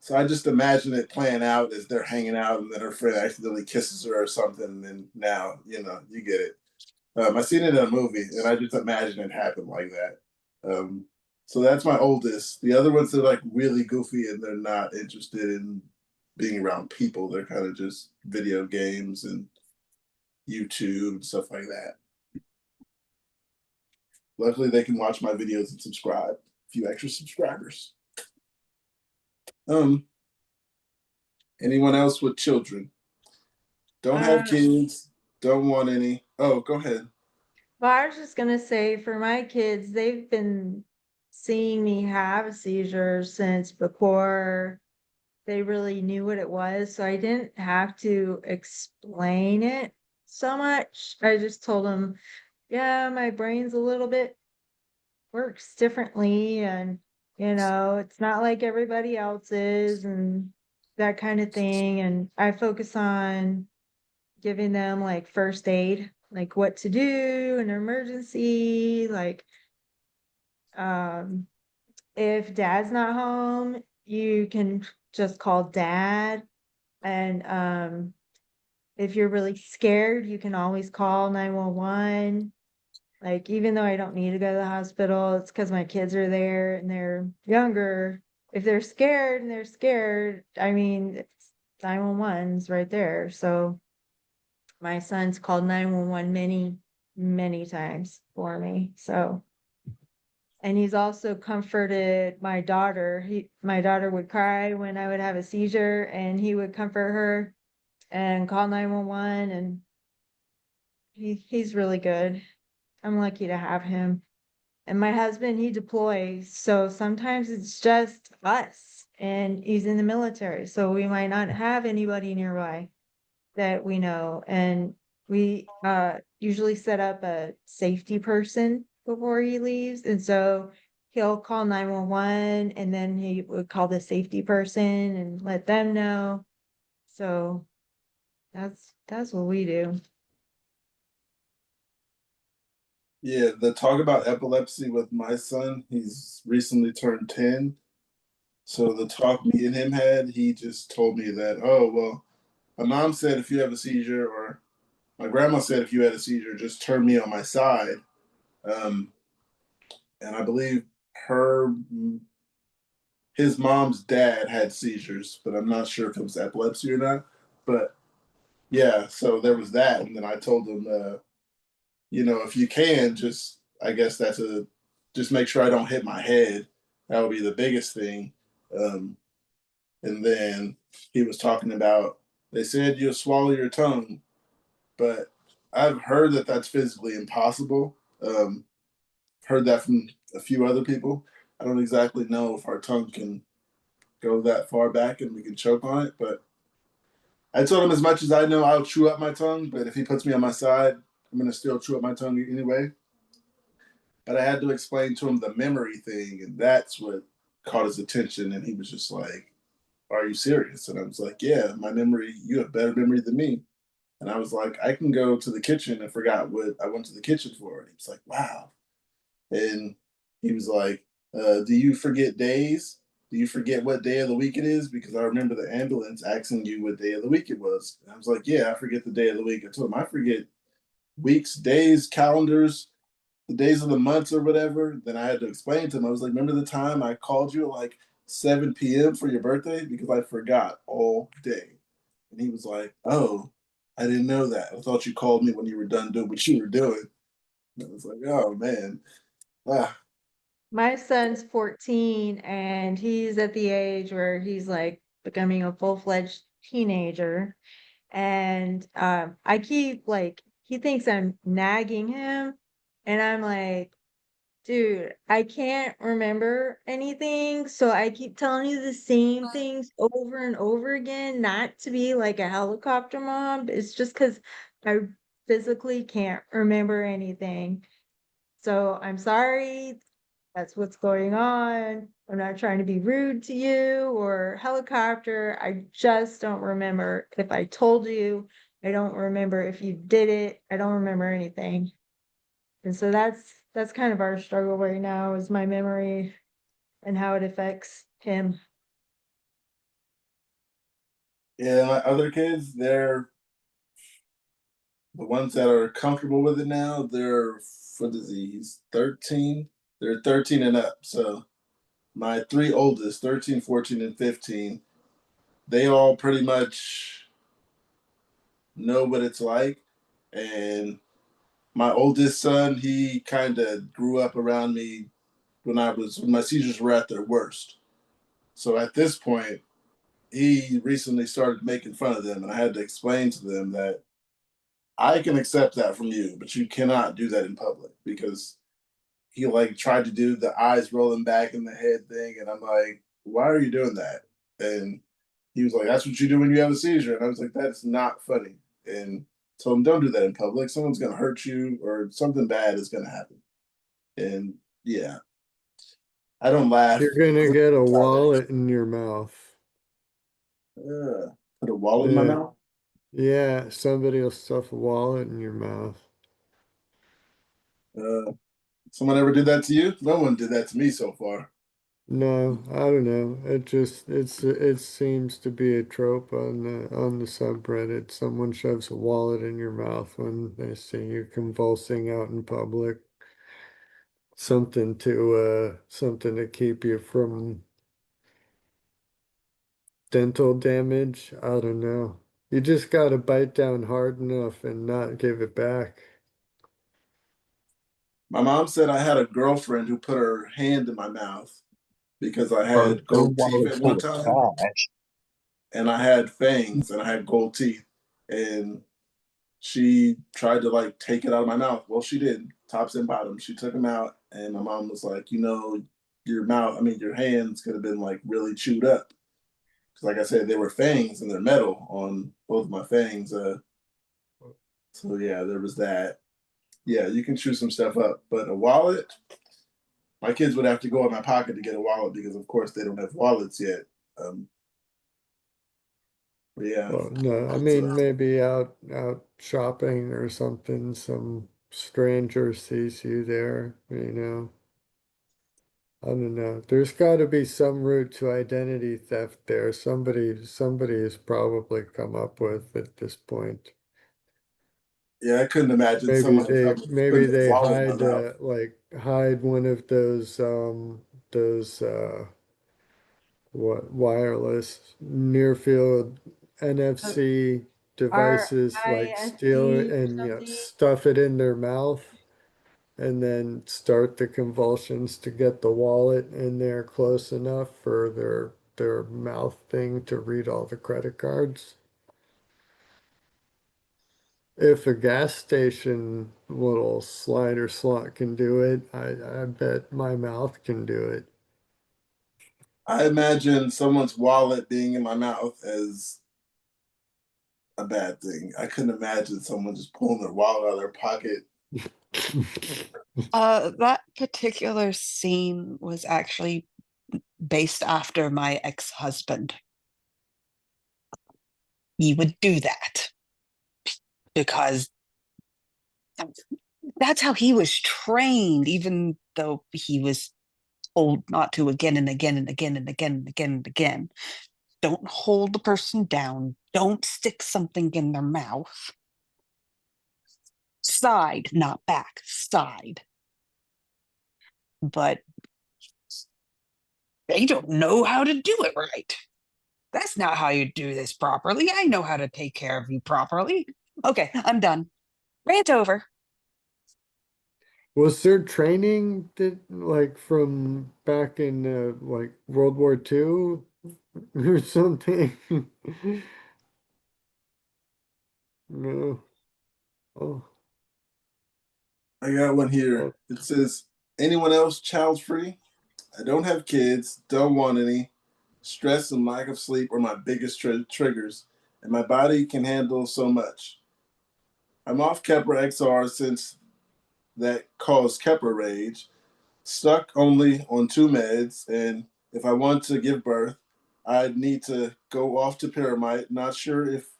So I just imagine it playing out as they're hanging out, and then her friend accidentally kisses her or something, and then now, you get it. I seen it in a movie, and I just imagine it happened like that. So that's my oldest. The other ones are like really goofy, and they're not interested in being around people. They're kind of just video games and YouTube and stuff like that. Luckily, they can watch my videos and subscribe. A few extra subscribers. Anyone else with children? Don't have kids. Don't want any. Oh, go ahead.
Well, I was just gonna say for my kids, they've been seeing me have a seizure since before they really knew what it was. So I didn't have to explain it so much. I just told them, yeah, my brain's a little bit works differently, and it's not like everybody else's, and that kind of thing. And I focus on giving them like first aid, like what to do in an emergency, like um if dad's not home, you can just call dad. And if you're really scared, you can always call 911. Like, even though I don't need to go to the hospital, it's because my kids are there and they're younger. If they're scared and they're scared, I mean, it's 911's right there. So my son's called 911 many, many times for me. So, and he's also comforted my daughter. My daughter would cry when I would have a seizure, and he would comfort her and call 911. And he's really good. I'm lucky to have him. And my husband, he deploys, so sometimes it's just us, and he's in the military, so we might not have anybody nearby that we know. And we usually set up a safety person before he leaves, and so he'll call 911, and then he would call the safety person and let them know. So that's what we do.
Yeah, the talk about epilepsy with my son, he's recently turned 10. So the talk me and him had, he just told me that, oh, well, my mom said if you have a seizure, or my grandma said if you had a seizure, just turn me on my side. Um, and I believe her, his mom's dad had seizures, but I'm not sure if it was epilepsy or not. But yeah, so there was that. And then I told him, if you can, just, I guess just make sure I don't hit my head. That would be the biggest thing. Um, and then he was talking about, they said you'll swallow your tongue, but I've heard that that's physically impossible. Heard that from a few other people. I don't exactly know if our tongue can go that far back and we can choke on it, but I told him as much as I know, I'll chew up my tongue, but if he puts me on my side, I'm going to still chew up my tongue anyway. But I had to explain to him the memory thing, and that's what caught his attention. And he was just like, "Are you serious?" And I was like, "Yeah, my memory. You have better memory than me." And I was like, "I can go to the kitchen and forgot what I went to the kitchen for." And he was like, "Wow." And he was like, "Do you forget days? Do you forget what day of the week it is? Because I remember the ambulance asking you what day of the week it was." And I was like, "Yeah, I forget the day of the week." I told him I forget weeks, days, calendars, the days of the months or whatever. Then I had to explain to him. I was like, "Remember the time I called you at like 7 p.m. for your birthday? Because I forgot all day." And he was like, "Oh, I didn't know that. I thought you called me when you were done doing what you were doing." And I was like, "Oh man." Ah,
My son's 14, and he's at the age where he's like becoming a full-fledged teenager. And I keep like, he thinks I'm nagging him, and I'm like, dude, I can't remember anything, so I keep telling you the same things over and over again, not to be like a helicopter mom, but it's just because I physically can't remember anything. So I'm sorry, that's what's going on. I'm not trying to be rude to you or helicopter. I just don't remember. If I told you, I don't remember if you did it. I don't remember anything. And so that's kind of our struggle right now, is my memory and how it affects him.
yeah, my other kids, they're the ones that are comfortable with it now. They're for disease 13. They're 13 and up. So my three oldest, 13, 14, and 15, they all pretty much know what it's like. And my oldest son, he kind of grew up around me when my seizures were at their worst. So at this point, he recently started making fun of them, and I had to explain to them that I can accept that from you, but you cannot do that in public because he like tried to do the eyes rolling back in the head thing, and I'm like, why are you doing that? And he was like, that's what you do when you have a seizure. And I was like, that's not funny. And told him, don't do that in public. Someone's gonna hurt you or something bad is gonna happen. And yeah, I don't laugh.
You're gonna get a wallet in your mouth.
Put a wallet in my
Yeah.
mouth.
Yeah, somebody will stuff a wallet in your mouth.
Someone ever did that to you? No one did that to me so far.
No, I don't know. It seems to be a trope on the subreddit. Someone shoves a wallet in your mouth when they see you convulsing out in public. Something to keep you from dental damage. I don't know. You just gotta bite down hard enough and not give it back.
My mom said I had a girlfriend who put her hand in my mouth because I
Or
had
your
gold teeth
wallet
at
full
one
of
time,
cash.
and I had fangs and I had gold teeth, and she tried to like take it out of my mouth. Well, she did, tops and bottoms. She took them out, and my mom was like, you know, your mouth, I mean, your hands could have been like really chewed up. Because, like I said, they were fangs and they're metal on both of my fangs. So, yeah, there was that. Yeah, you can chew some stuff up, but a wallet, my kids would have to go in my pocket to get a wallet because, of course, they don't have wallets yet. But yeah,
Well, no, I
it's,
mean maybe out shopping or something, some stranger sees you there, you know. I don't know. There's got to be some route to identity theft there. Somebody has probably come up with at this point.
yeah, I couldn't imagine
Maybe
someone
they
putting
maybe
a
they
wallet in my
hide
mouth.
hide one of those what wireless near field NFC devices, like steal it
RISD or
and
something.
stuff it in their mouth and then start the convulsions to get the wallet in there close enough for their mouth thing to read all the credit cards. If a gas station little slider slot can do it, I bet my mouth can do it.
I imagine someone's wallet being in my mouth as a bad thing. I couldn't imagine someone just pulling their wallet out of their pocket.
That particular scene was actually based after my ex-husband. He would do that because that's how he was trained, even though he was told not to again and again and again and again and again and again. Don't hold the person down. Don't stick something in their mouth. Side, not back, side. But they don't know how to do it right. That's not how you do this properly. I know how to take care of you properly. Okay, I'm done. Rant over.
Was there training that like from back in like World War II or something? No. Oh,
I got one here.
well,
It says, anyone else child free? I don't have kids, don't want any. Stress and lack of sleep are my biggest triggers, and my body can handle so much. I'm off Keppra XR since that caused Keppra rage, stuck only on 2 meds, and if I want to give birth, I'd need to go off to Pyramite. Not sure if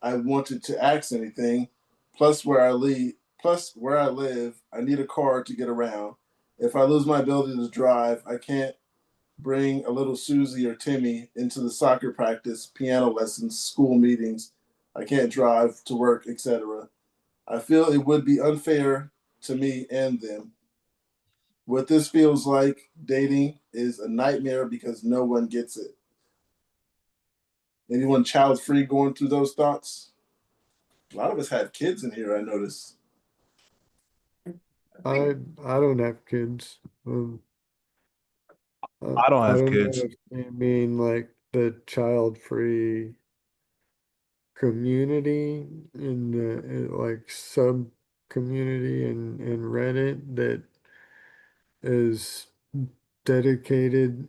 I wanted to ask anything. Plus where I live, I need a car to get around. If I lose my ability to drive, I can't bring a little Susie or Timmy into the soccer practice, piano lessons, school meetings. I can't drive to work, etc. I feel it would be unfair to me and them. What this feels like dating is a nightmare because no one gets it. Anyone child free going through those thoughts? A lot of us have kids in here, I noticed.
I don't have kids.
I don't
I
have
don't know
kids.
if they mean like the child free community in the like sub community in Reddit that is dedicated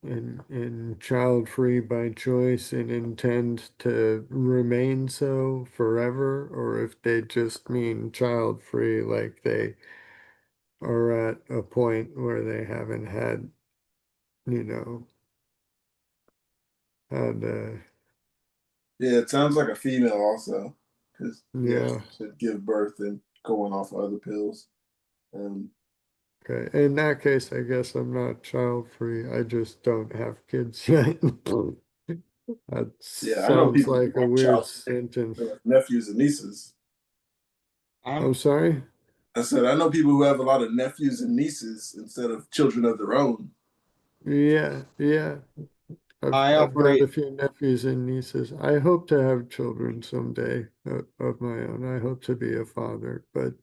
and child free by choice and intend to remain so forever, or if they just mean child free, like they are at a point where they haven't had, you know, had
Yeah, it sounds like a female also, because yeah,
yeah.
she should give birth and going off other pills.
Okay. In that case, I guess I'm not child free. I just don't have kids yet. That
Yeah, I know
sounds
people who
like a
have
weird
child
sentence.
nephews and nieces.
I'm sorry?
I said I know people who have a lot of nephews and nieces instead of children of their own.
Yeah, yeah.
I
I've got
operate.
a few nephews and nieces. I hope to have children someday of my own. I hope to be a father, but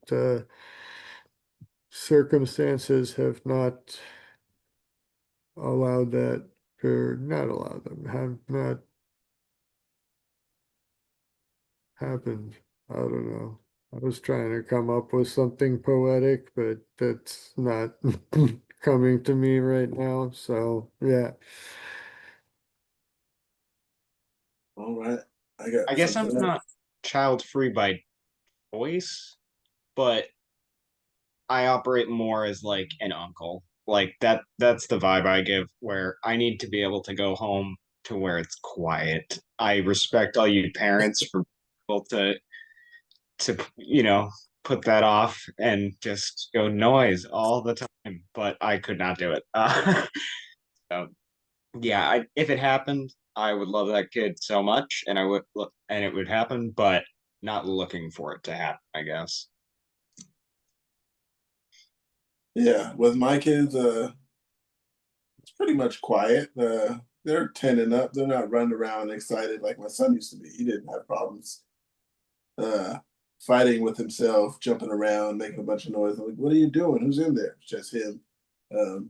circumstances have not allowed that, or not allowed them, have not happened. I don't know. I was trying to come up with something poetic, but that's not coming to me right now. So, yeah.
All right, I got
I guess I'm
something else.
not child free by choice, but I operate more as like an uncle. Like that's the vibe I give, where I need to be able to go home to where it's quiet. I respect all you parents for able to put that off and just go noise all the time, but I could not do it. So yeah, if it happened, I would love that kid so much, and it would happen, but not looking for it to happen, I guess.
Yeah, with my kids, it's pretty much quiet. They're 10 and up. They're not running around excited like my son used to be. He didn't have problems uh, fighting with himself, jumping around, making a bunch of noise. I'm like, what are you doing? Who's in there? It's just him. Um,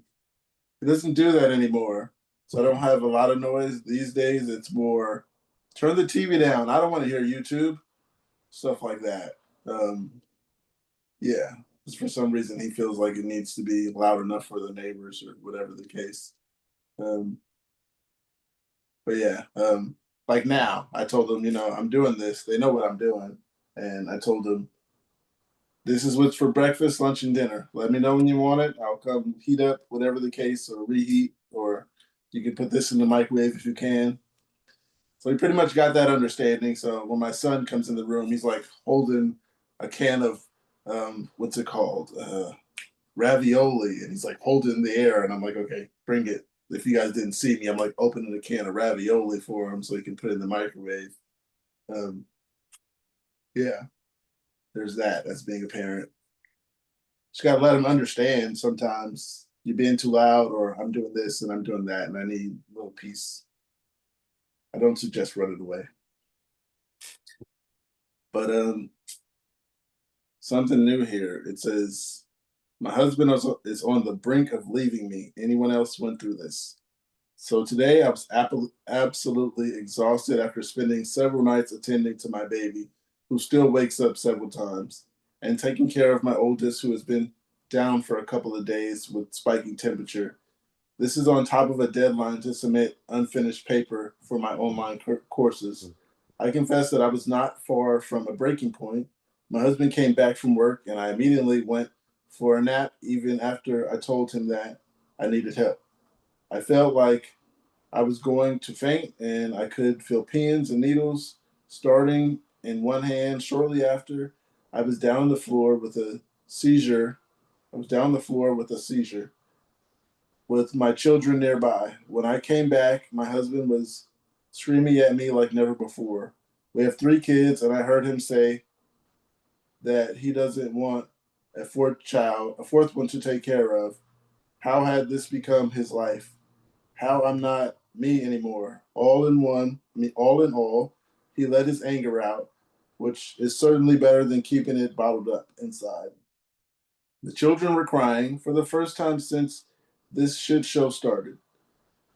he doesn't do that anymore. So I don't have a lot of noise these days. It's more turn the TV down. I don't want to hear YouTube, stuff like that. Um, yeah, just for some reason he feels like it needs to be loud enough for the neighbors or whatever the case. Um, but yeah, like now I told them, I'm doing this. They know what I'm doing, and I told them this is what's for breakfast, lunch, and dinner. Let me know when you want it. I'll come heat up, whatever the case, or reheat, or you can put this in the microwave if you can. So he pretty much got that understanding. So when my son comes in the room, he's like holding a can of what's it called? Ravioli, and he's like holding it in the air, and I'm like, okay, bring it. If you guys didn't see me, I'm like opening a can of ravioli for him so he can put it in the microwave. Um, yeah, there's that. That's being a parent. Just gotta let him understand sometimes you're being too loud, or I'm doing this and I'm doing that, and I need a little peace. I don't suggest running away. But something new here. It says, my husband is on the brink of leaving me. Anyone else went through this? So today I was absolutely exhausted after spending several nights attending to my baby, who still wakes up several times, and taking care of my oldest, who has been down for a couple of days with spiking temperature. This is on top of a deadline to submit unfinished paper for my online courses. I confess that I was not far from a breaking point. My husband came back from work, and I immediately went for a nap, even after I told him that I needed help. I felt like I was going to faint, and I could feel pins and needles starting in one hand. Shortly after, I was down on the floor with a seizure. I was down on the floor with a seizure with my children nearby. When I came back, my husband was screaming at me like never before. We have 3 kids, and I heard him say that he doesn't want a fourth one to take care of. How had this become his life? How I'm not me anymore. All in all, he let his anger out, which is certainly better than keeping it bottled up inside. The children were crying for the first time since this shit show started.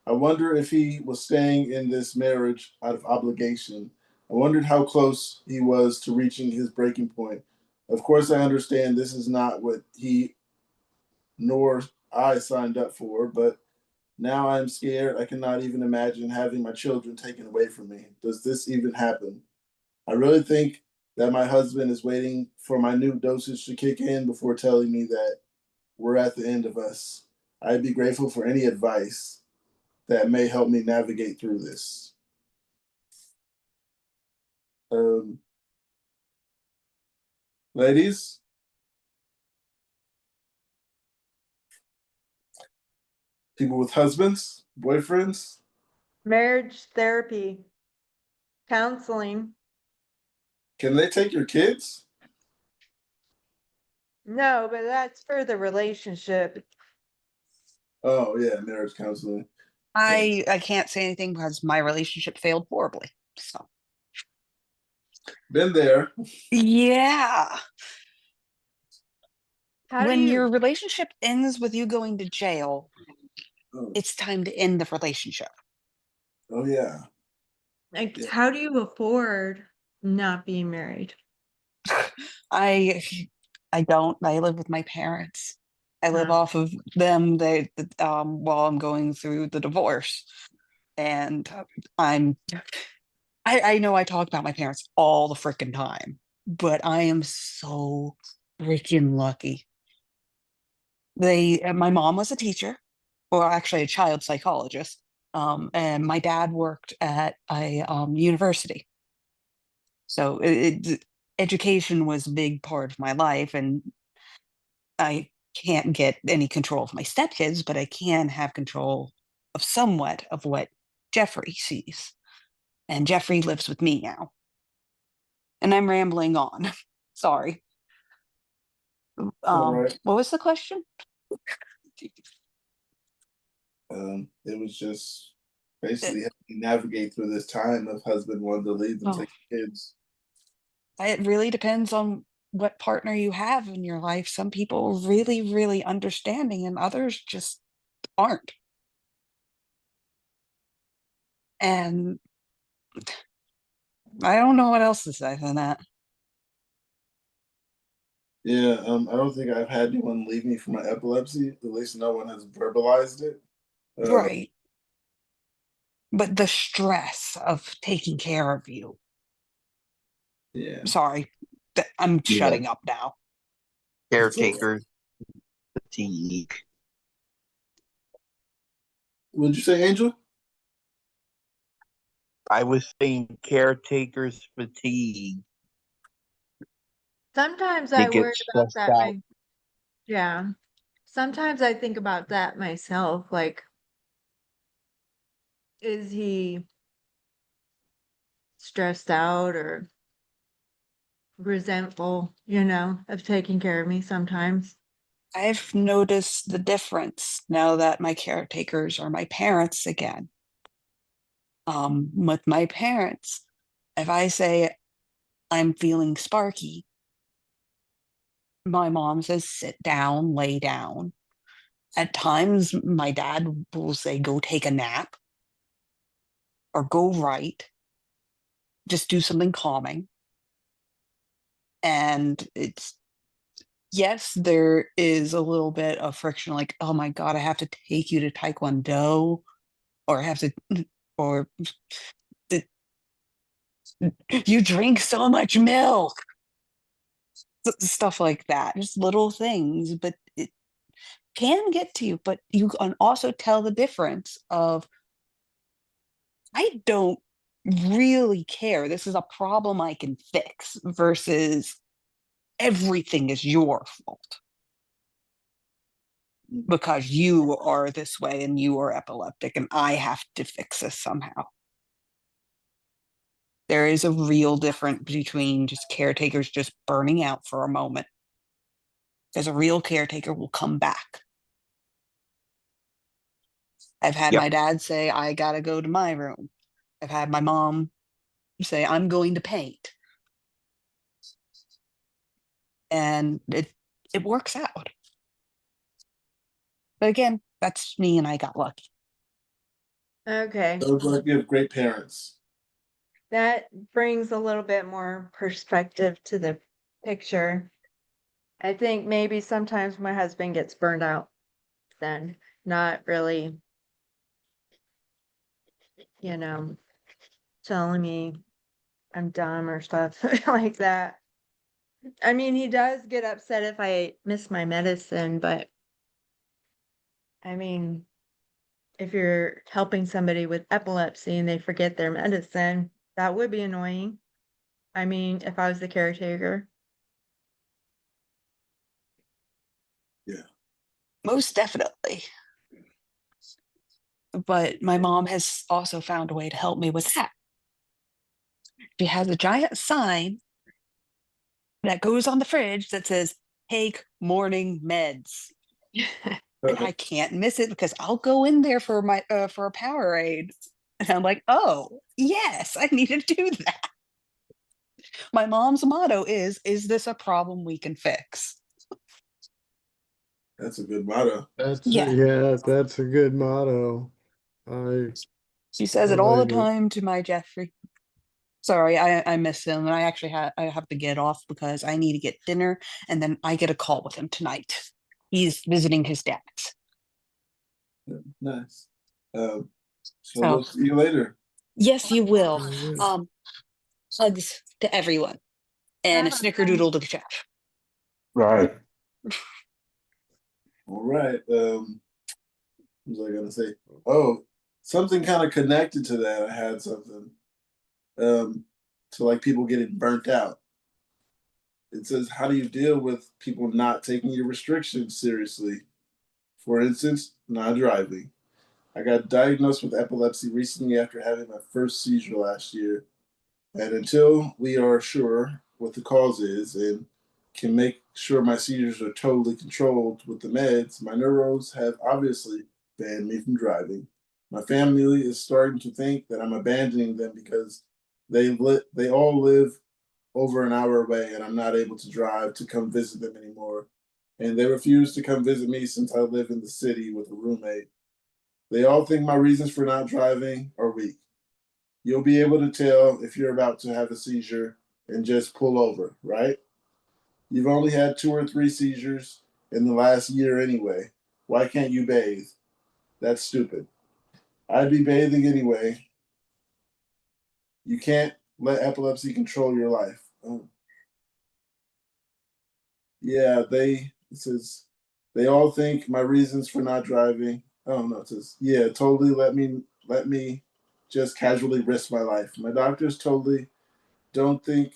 I wonder if he was staying in this marriage out of obligation, I wondered how close he was to reaching his breaking point. Of course, I understand this is not what he nor I signed up for, but now I'm scared. I cannot even imagine having my children taken away from me. Does this even happen? I really think that my husband is waiting for my new dosage to kick in before telling me that we're at the end of us. I'd be grateful for any advice that may help me navigate through this. Um, Ladies, people with husbands, boyfriends,
Marriage therapy, counseling.
can they take your kids?
No, but that's for the relationship.
Oh yeah, marriage counseling.
I can't say anything because my relationship failed horribly. So
Been there.
yeah.
How do
When
you,
your relationship ends with you going to jail,
Oh,
it's time to end the relationship.
oh yeah.
like,
Yeah.
how do you afford not being married?
I I don't. I live with my parents. I live
Huh.
off of them. While I'm going through the divorce, and I'm I know I talk about my parents all the freaking time, but I am so freaking lucky. My mom was a teacher, or actually a child psychologist, and my dad worked at a university. So education was a big part of my life, and I can't get any control of my stepkids, but I can have control of somewhat of what Jeffrey sees. And Jeffrey lives with me now. And I'm rambling on. Sorry.
All right.
What was the question?
It was just basically helping you navigate through this time of husband wanting to leave and
Oh,
take kids.
it really depends on what partner you have in your life. Some people are really, really understanding, and others just aren't. And I don't know what else to say than that.
Yeah, I don't think I've had anyone leave me for my epilepsy. At least no one has verbalized it.
Right. But the stress of taking care of you.
Yeah.
Sorry. I'm
Yeah.
shutting up now.
Caretaker fatigue.
Would you say, Angel?
I was saying caretaker's fatigue.
Sometimes
They
I
get
worry about
stressed
that.
out.
Yeah. Sometimes I think about that myself. Like, is he stressed out or resentful, of taking care of me sometimes?
I've noticed the difference now that my caretakers are my parents again. With my parents, if I say I'm feeling sparky, my mom says sit down, lay down. At times, my dad will say go take a nap or go write, just do something calming. And it's yes, there is a little bit of friction, like, oh my God, I have to take you to Taekwondo, or I have to, or the, you drink so much milk, stuff like that, just little things, but it can get to you. But you can also tell the difference of, I don't really care. This is a problem I can fix versus everything is your fault because you are this way and you are epileptic and I have to fix this somehow. There is a real difference between just caretakers just burning out for a moment. Because a real caretaker will come back. I've had
Yep.
my dad say, I gotta go to my room. I've had my mom say, I'm going to paint. And it works out. But again, that's me and I got lucky.
Okay.
Sounds like you have great parents.
that brings a little bit more perspective to the picture. I think maybe sometimes my husband gets burned out then, not really, you know, telling me I'm dumb or stuff like that. I mean, he does get upset if I miss my medicine, but I mean, if you're helping somebody with epilepsy and they forget their medicine, that would be annoying. I mean, if I was the caretaker.
Yeah.
Most definitely. But my mom has also found a way to help me with that. She has a giant sign that goes on the fridge that says, "Take morning meds." And I can't miss it because I'll go in there for my for a Powerade. And I'm like, oh, yes, I need to do that. My mom's motto is this a problem we can fix?
That's a good motto.
Yeah.
Yeah, that's a good motto. I
She says
I
it all the
like it.
time to my Jeffrey. Sorry, I miss him, and I actually have to get off because I need to get dinner, and then I get a call with him tonight. He's visiting his dad.
Nice. So
So
we'll see you later.
yes, you will.
Yeah.
Hugs to everyone, and a snickerdoodle to Jeff.
Right.
All right. What was I gonna say? Oh, something kind of connected to that. I had something. To like people getting burnt out. It says, how do you deal with people not taking your restrictions seriously? For instance, not driving. I got diagnosed with epilepsy recently after having my first seizure last year. And until we are sure what the cause is and can make sure my seizures are totally controlled with the meds, my neuros have obviously banned me from driving. My family is starting to think that I'm abandoning them because they all live over an hour away and I'm not able to drive to come visit them anymore. And they refuse to come visit me since I live in the city with a roommate. They all think my reasons for not driving are weak. You'll be able to tell if you're about to have a seizure and just pull over, right? You've only had 2 or 3 seizures in the last year anyway. Why can't you bathe? That's stupid. I'd be bathing anyway. You can't let epilepsy control your life. Oh. Yeah, it says they all think my reasons for not driving. Oh no, it says, yeah, totally let me just casually risk my life. My doctors totally don't think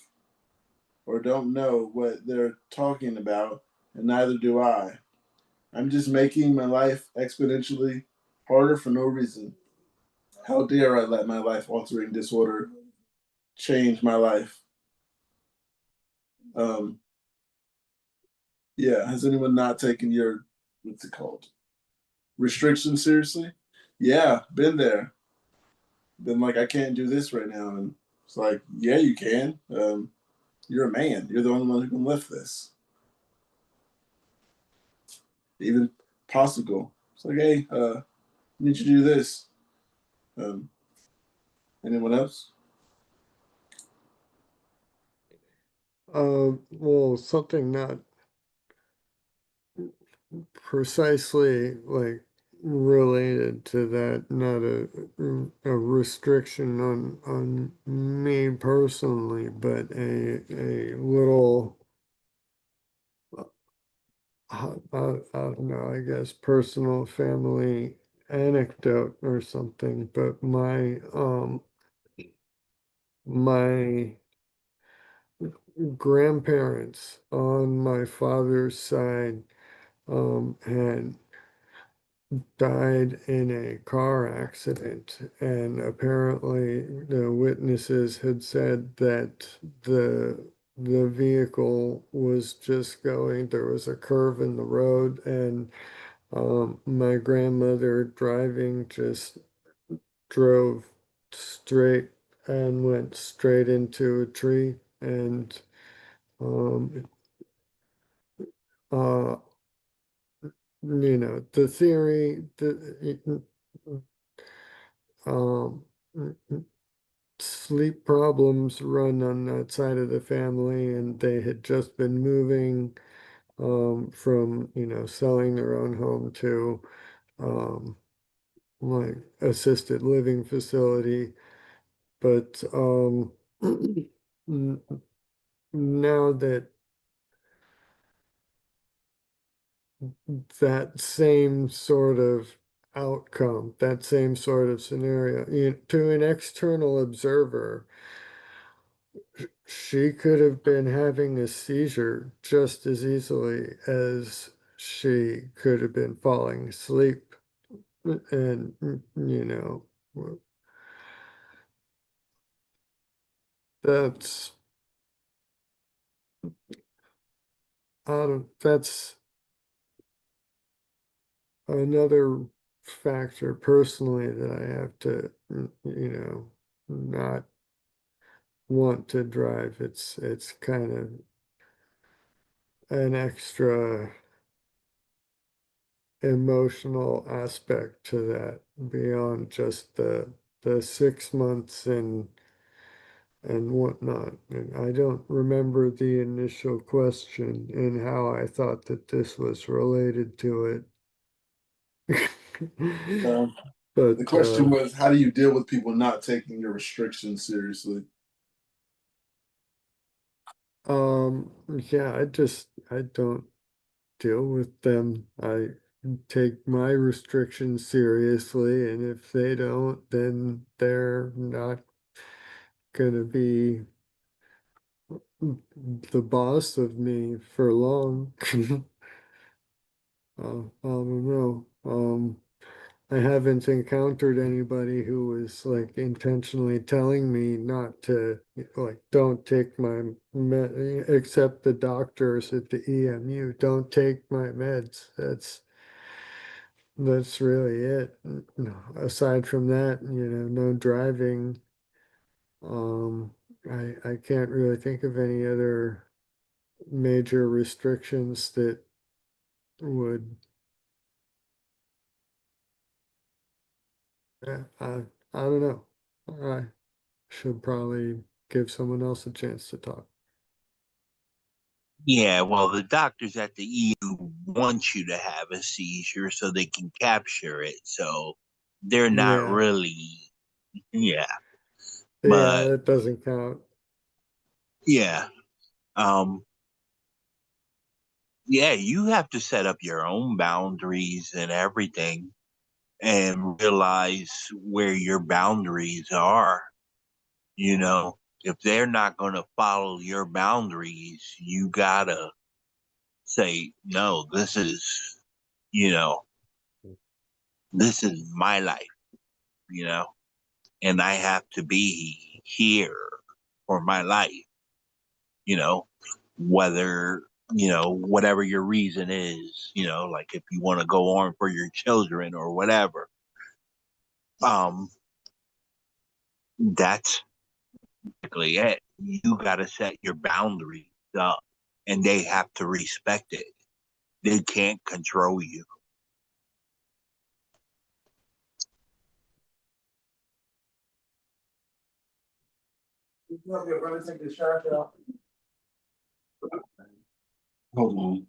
or don't know what they're talking about, and neither do I. I'm just making my life exponentially harder for no reason. How dare I let my life altering disorder change my life? Um, yeah, has anyone not taken your, what's it called? Restriction seriously? Yeah, been there. Been like, I can't do this right now. And it's like, yeah, you can. You're a man. You're the only one who can lift this. Even possible. It's like, hey, I need you to do this. Um, anyone else?
Well, something not precisely like related to that, not a restriction on me personally, but a little I don't know, I guess personal family anecdote or something, but my grandparents on my father's side had died in a car accident, and apparently the witnesses had said that the vehicle was just going, there was a curve in the road, and my grandmother driving just drove straight and went straight into a tree, and um uh the theory, um sleep problems run on that side of the family, and they had just been moving from, selling their own home to like assisted living facility. But now that that same sort of outcome, that same sort of scenario, to an external observer, she could have been having a seizure just as easily as she could have been falling asleep. And, that's that's another factor personally that I have to, not want to drive. It's kind of an extra emotional aspect to that beyond just the 6 months and whatnot. And I don't remember the initial question and how I thought that this was related to it.
Um,
But
the question was, how do you deal with people not taking your restrictions seriously?
Yeah, I don't deal with them. I take my restrictions seriously, and if they don't, then they're not gonna be the boss of me for long. I don't know. I haven't encountered anybody who was like intentionally telling me not to, like, don't take my except the doctors at the EMU, don't take my meds. That's really it. No, aside from that, no driving. I can't really think of any other major restrictions that would, I don't know. I should probably give someone else a chance to talk.
Yeah, well, the doctors at the EU want you to have a seizure so they can capture it. So they're not
Yeah,
really, yeah.
yeah,
But
that doesn't count.
yeah, um, yeah, you have to set up your own boundaries and everything and realize where your boundaries are. You know, if they're not going to follow your boundaries, you gotta say, no, you know, this is my life, you know, and I have to be here for my life, you know, whether, whatever your reason is, like if you want to go on for your children or whatever. Um, that's basically it. You got to set your boundaries up and they have to respect it. They can't control you.
Hold on.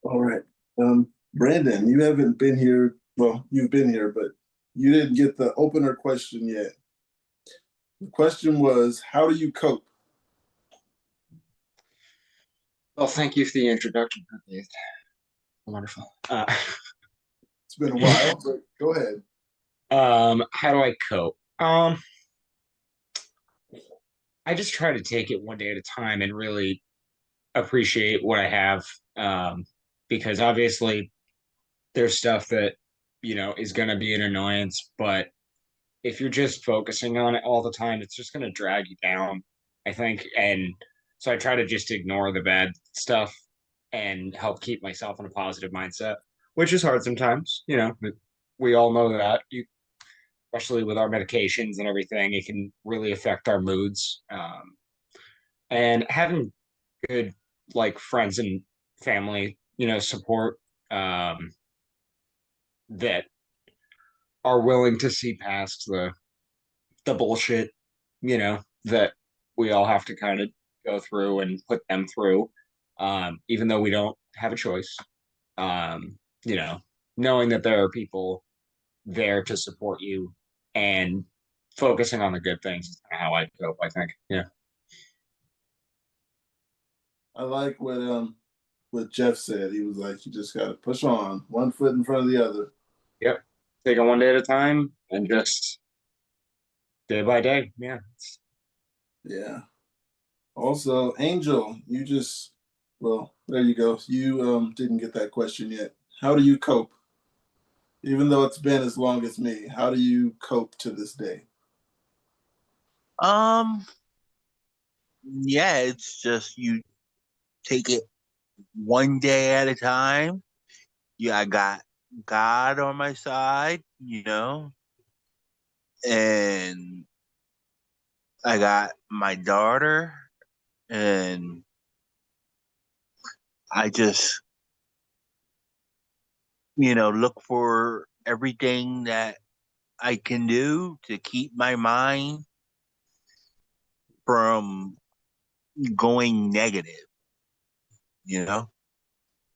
All right. Brandon, you haven't been here. Well, you've been here, but you didn't get the opener question yet. The question was, how do you cope?
Well, thank you for the introduction. Wonderful.
It's been a while, but go ahead.
How do I cope? I just try to take it one day at a time and really appreciate what I have. Because obviously there's stuff that, is going to be an annoyance, but if you're just focusing on it all the time, it's just going to drag you down, I think. And so I try to just ignore the bad stuff and help keep myself in a positive mindset, which is hard sometimes, but we all know that. Especially with our medications and everything, it can really affect our moods. And having good, like, friends and family, support, that are willing to see past the bullshit, that we all have to kind of go through and put them through, even though we don't have a choice. Um, knowing that there are people there to support you and focusing on the good things is how I cope, I think. Yeah.
I like what Jeff said. He was like, you just gotta push on, one foot in front of the other.
Yep. Take it one day at a time and just day by day. Yeah.
Yeah. Also, Angel, well, there you go. You didn't get that question yet. How do you cope? Even though it's been as long as me, how do you cope to this day?
Um, yeah, it's just you take it one day at a time. Yeah, I got God on my side, and I got my daughter, and I just, look for everything that I can do to keep my mind from going negative, you know?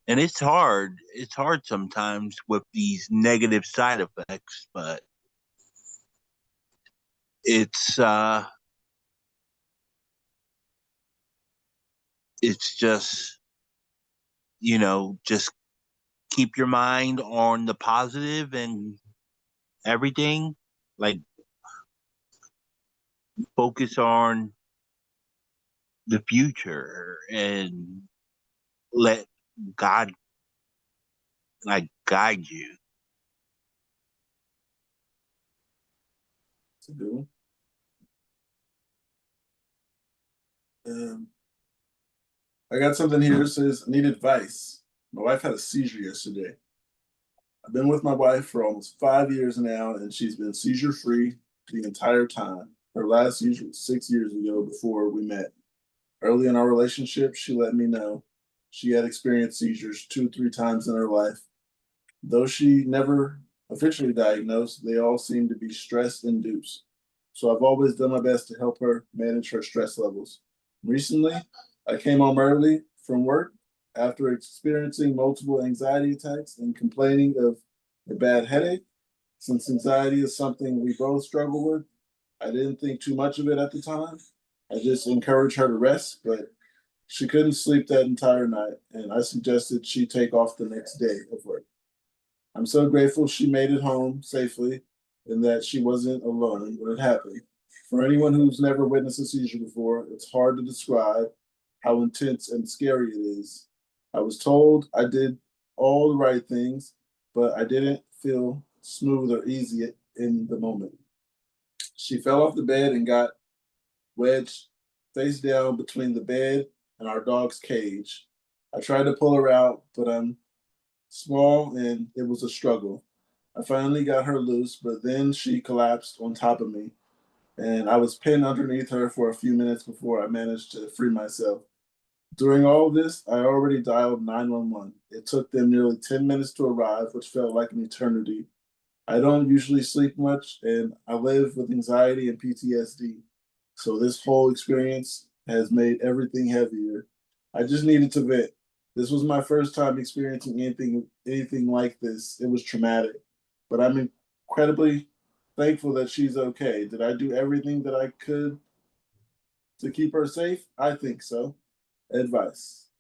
And it's hard. It's hard sometimes with these negative side effects, but it's it's just keep your mind on the positive and everything. Like focus on the future and let God like guide you.
It's a good one. I got something here that says, need advice. My wife had a seizure yesterday. I've been with my wife for almost 5 years now, and she's been seizure free the entire time. Her last seizure was 6 years ago before we met. Early in our relationship, she let me know she had experienced seizures 2 or 3 times in her life. Though she never officially diagnosed, they all seem to be stress induced. So I've always done my best to help her manage her stress levels. Recently, I came home early from work after experiencing multiple anxiety attacks and complaining of a bad headache. Since anxiety is something we both struggle with, I didn't think too much of it at the time. I just encouraged her to rest, but she couldn't sleep that entire night, and I suggested she take off the next day of work. I'm so grateful she made it home safely and that she wasn't alone when it happened. For anyone who's never witnessed a seizure before, it's hard to describe how intense and scary it is. I was told I did all the right things, but I didn't feel smooth or easy in the moment. She fell off the bed and got wedged face down between the bed and our dog's cage. I tried to pull her out, but I'm small and it was a struggle. I finally got her loose, but then she collapsed on top of me, and I was pinned underneath her for a few minutes before I managed to free myself. During all of this, I already dialed 911. It took them nearly 10 minutes to arrive, which felt like an eternity. I don't usually sleep much, and I live with anxiety and PTSD. So this whole experience has made everything heavier. I just needed to vent. This was my first time experiencing anything like this. It was traumatic, but I'm incredibly thankful that she's okay. Did I do everything that I could to keep her safe? I think so. Advice.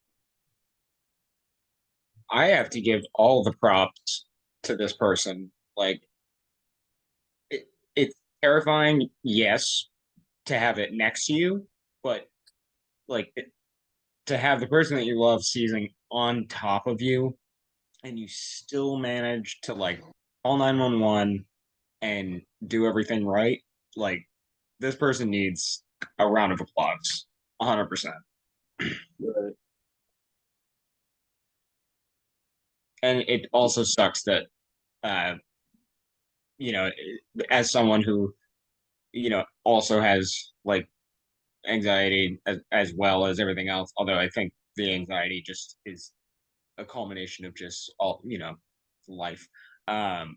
I have to give all the props to this person. Like, it's terrifying, yes, to have it next to you, but like to have the person that you love seizing on top of you and you still manage to like call 911 and do everything right, like this person needs a round of applause. 100%.
Right.
And it also sucks that uh as someone who also has like anxiety as well as everything else, although I think the anxiety just is a culmination of just all life. Um,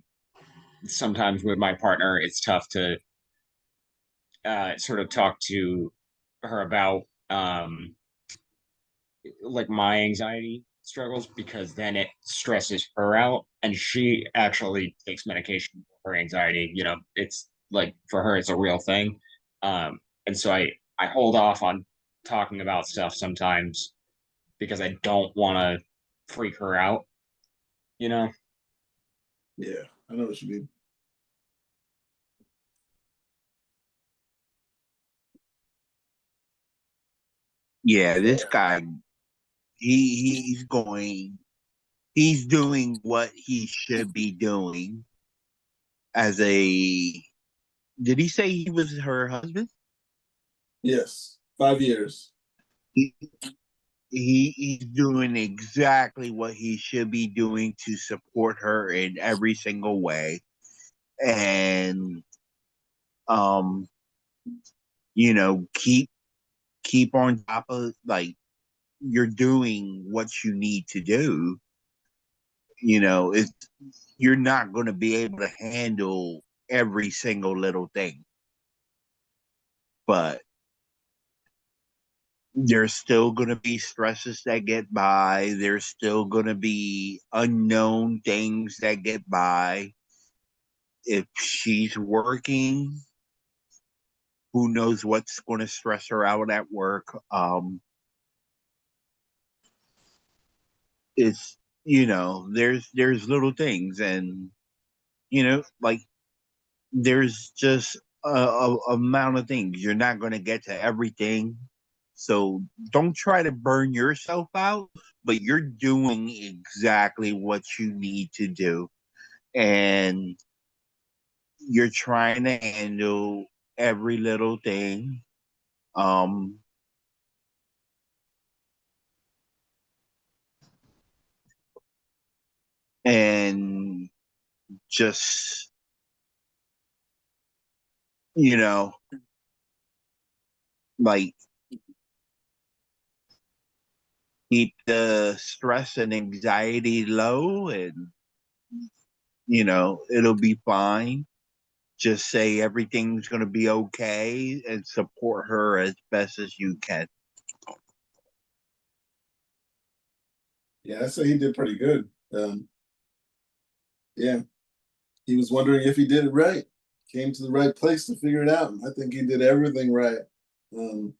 Sometimes with my partner, it's tough to sort of talk to her about like my anxiety struggles because then it stresses her out, and she actually takes medication for her anxiety. You know, it's like for her it's a real thing. And so I hold off on talking about stuff sometimes because I don't want to freak her out, you know.
Yeah, I know what you mean.
Yeah, this guy, he's going, he's doing what he should be doing as a. Did he say he was her husband?
Yes, 5 years.
He, he's doing exactly what he should be doing to support her in every single way, and um, you know, keep on top of, like, you're doing what you need to do. You know, it's, you're not going to be able to handle every single little thing, but there's still going to be stresses that get by. There's still going to be unknown things that get by. If she's working, who knows what's going to stress her out at work. It's, you know, there's little things, and you know, like, there's just a amount of things. You're not going to get to everything, so don't try to burn yourself out, but you're doing exactly what you need to do, and you're trying to handle every little thing. um and just, you know, like, keep the stress and anxiety low, and you know, it'll be fine. Just say everything's going to be okay and support her as best as you can.
Yeah, I say he did pretty good. Yeah, he was wondering if he did it right. Came to the right place to figure it out. I think he did everything right. Um,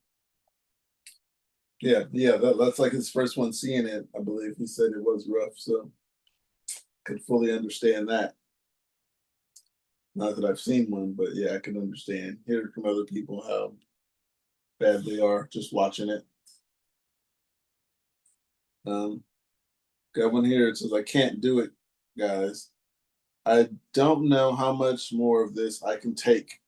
yeah, that's like his first one seeing it. I believe he said it was rough, so could fully understand that. Not that I've seen one, but yeah, I can understand. Hear from other people how bad they are just watching it. Um, got one here. It says, "I can't do it, guys. I don't know how much more of this I can take.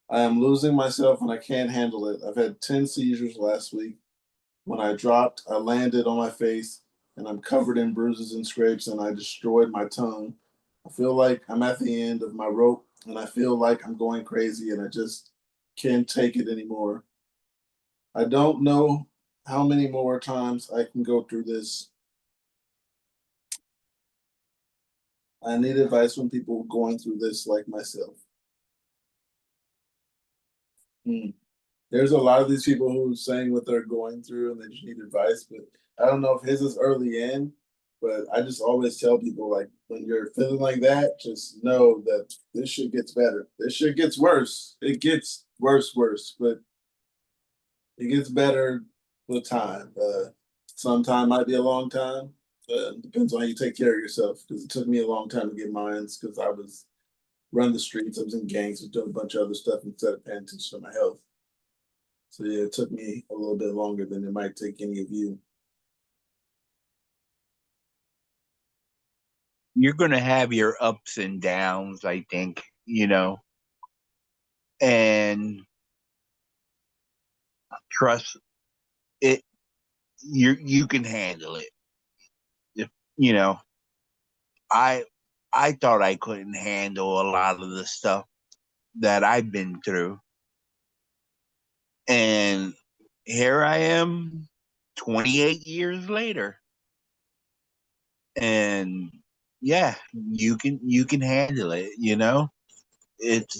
I am losing myself and I can't handle it. I've had 10 seizures last week. When I dropped, I landed on my face and I'm covered in bruises and scrapes and I destroyed my tongue. I feel like I'm at the end of my rope and I feel like I'm going crazy and I just can't take it anymore. I don't know how many more times I can go through this. I need advice from people going through this like myself." Hmm. There's a lot of these people who are saying what they're going through and they just need advice, but I don't know if his is early in, but I just always tell people, like, when you're feeling like that, just know that this shit gets better. This shit gets worse. It gets worse, but it gets better with time. Sometime might be a long time. Depends on how you take care of yourself, because it took me a long time to get mines, because I was running the streets, I was in gangs, I was doing a bunch of other stuff instead of paying attention to my health. So yeah, it took me a little bit longer than it might take any of you.
You're going to have your ups and downs, I think, you know, and trust it. You can handle it. If, you know, I I thought I couldn't handle a lot of the stuff that I've been through, and here I am 28 years later, and yeah, you can handle it, you know. It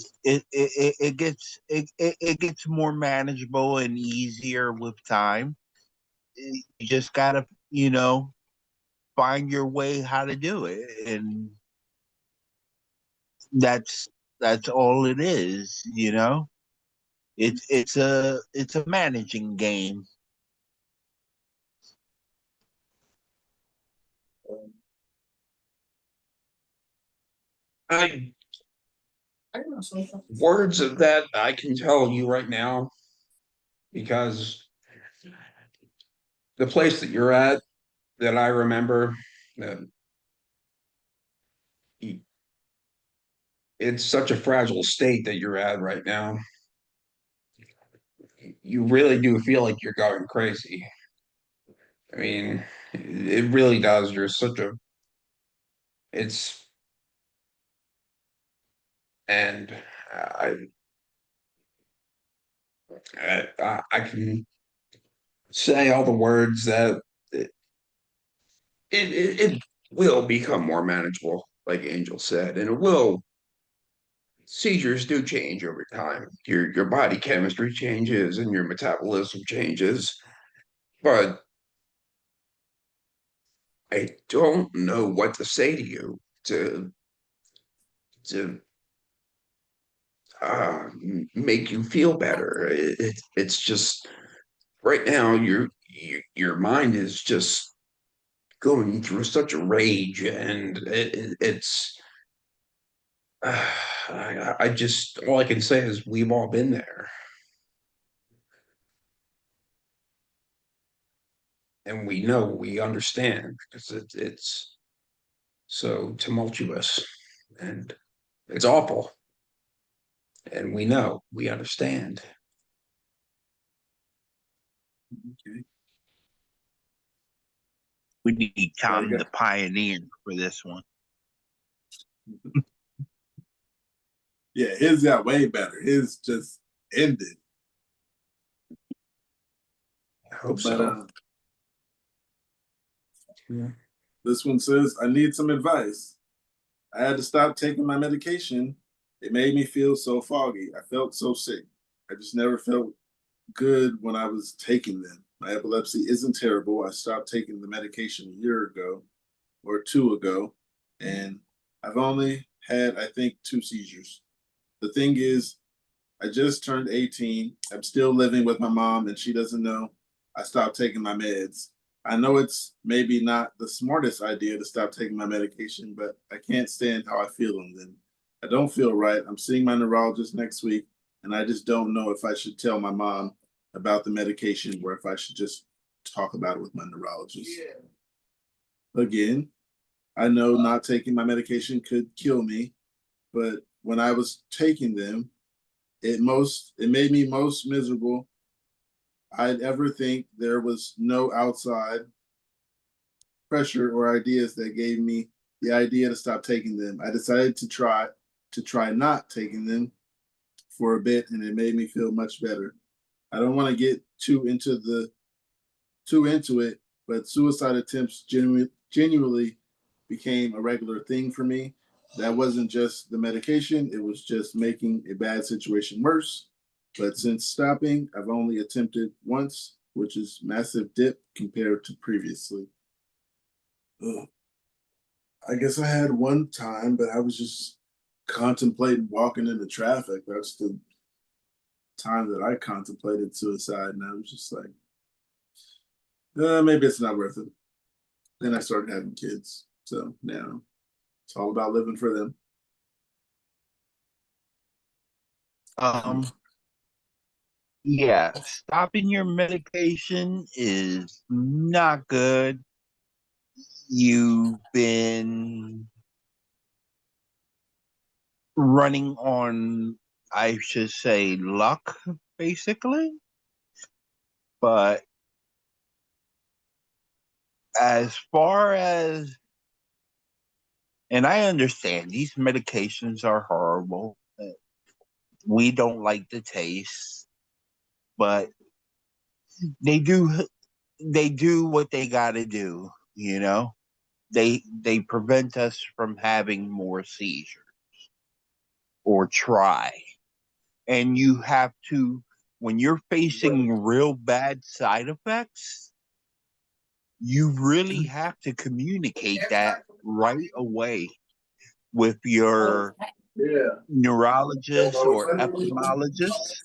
gets more manageable and easier with time. You just gotta, you know, find your way how to do it, and that's that's all it is, you know. It's a managing game.
I words of that I can tell you right now because the place that you're at that I remember that it's such a fragile state that you're at right now. You really do feel like you're going crazy. I mean, it really does. You're such a it's and I I can say all the words that it will become more manageable, like Angel said, and it will. Seizures do change over time. Your body chemistry changes and your metabolism changes, but I don't know what to say to you to make you feel better. It's just right now your mind is just going through such a rage, and it's I just all I can say is we've all been there, and we understand because it's so tumultuous and it's awful, and we understand.
Okay.
We need
There you
Tom
go.
the Pioneer for this one.
Yeah, his got way better. His just ended.
I hope
But
so.
Yeah.
this one says, I need some advice. I had to stop taking my medication. It made me feel so foggy. I felt so sick. I just never felt good when I was taking them. My epilepsy isn't terrible. I stopped taking the medication a year ago or two ago, and I've only had, I think, 2 seizures. The thing is, I just turned 18. I'm still living with my mom, and she doesn't know I stopped taking my meds. I know it's maybe not the smartest idea to stop taking my medication, but I can't stand how I feel on them. I don't feel right. I'm seeing my neurologist next week, and I just don't know if I should tell my mom about the medication or if I should just talk about it with my neurologist. Yeah. Again, I know not taking my medication could kill me, but when I was taking them, it made me most miserable I'd ever think. There was no outside pressure or ideas that gave me the idea to stop taking them. I decided to try not taking them for a bit, and it made me feel much better. I don't want to get too into it, but suicide attempts genuinely became a regular thing for me. That wasn't just the medication, it was just making a bad situation worse. But since stopping, I've only attempted once, which is massive dip compared to previously. Ugh. I guess I had one time, but I was just contemplating walking into traffic. That's the time that I contemplated suicide, and I was just like, maybe it's not worth it. Then I started having kids, so now it's all about living for them.
Yeah, stopping your medication is not good. You've been running on, I should say, luck, basically. But as far as, and I understand these medications are horrible. We don't like the taste, but they do what they got to do, you know. they prevent us from having more seizures or try. And you have to, when you're facing real bad side effects, you really have to communicate that right away with your neurologist or ophthalmologist,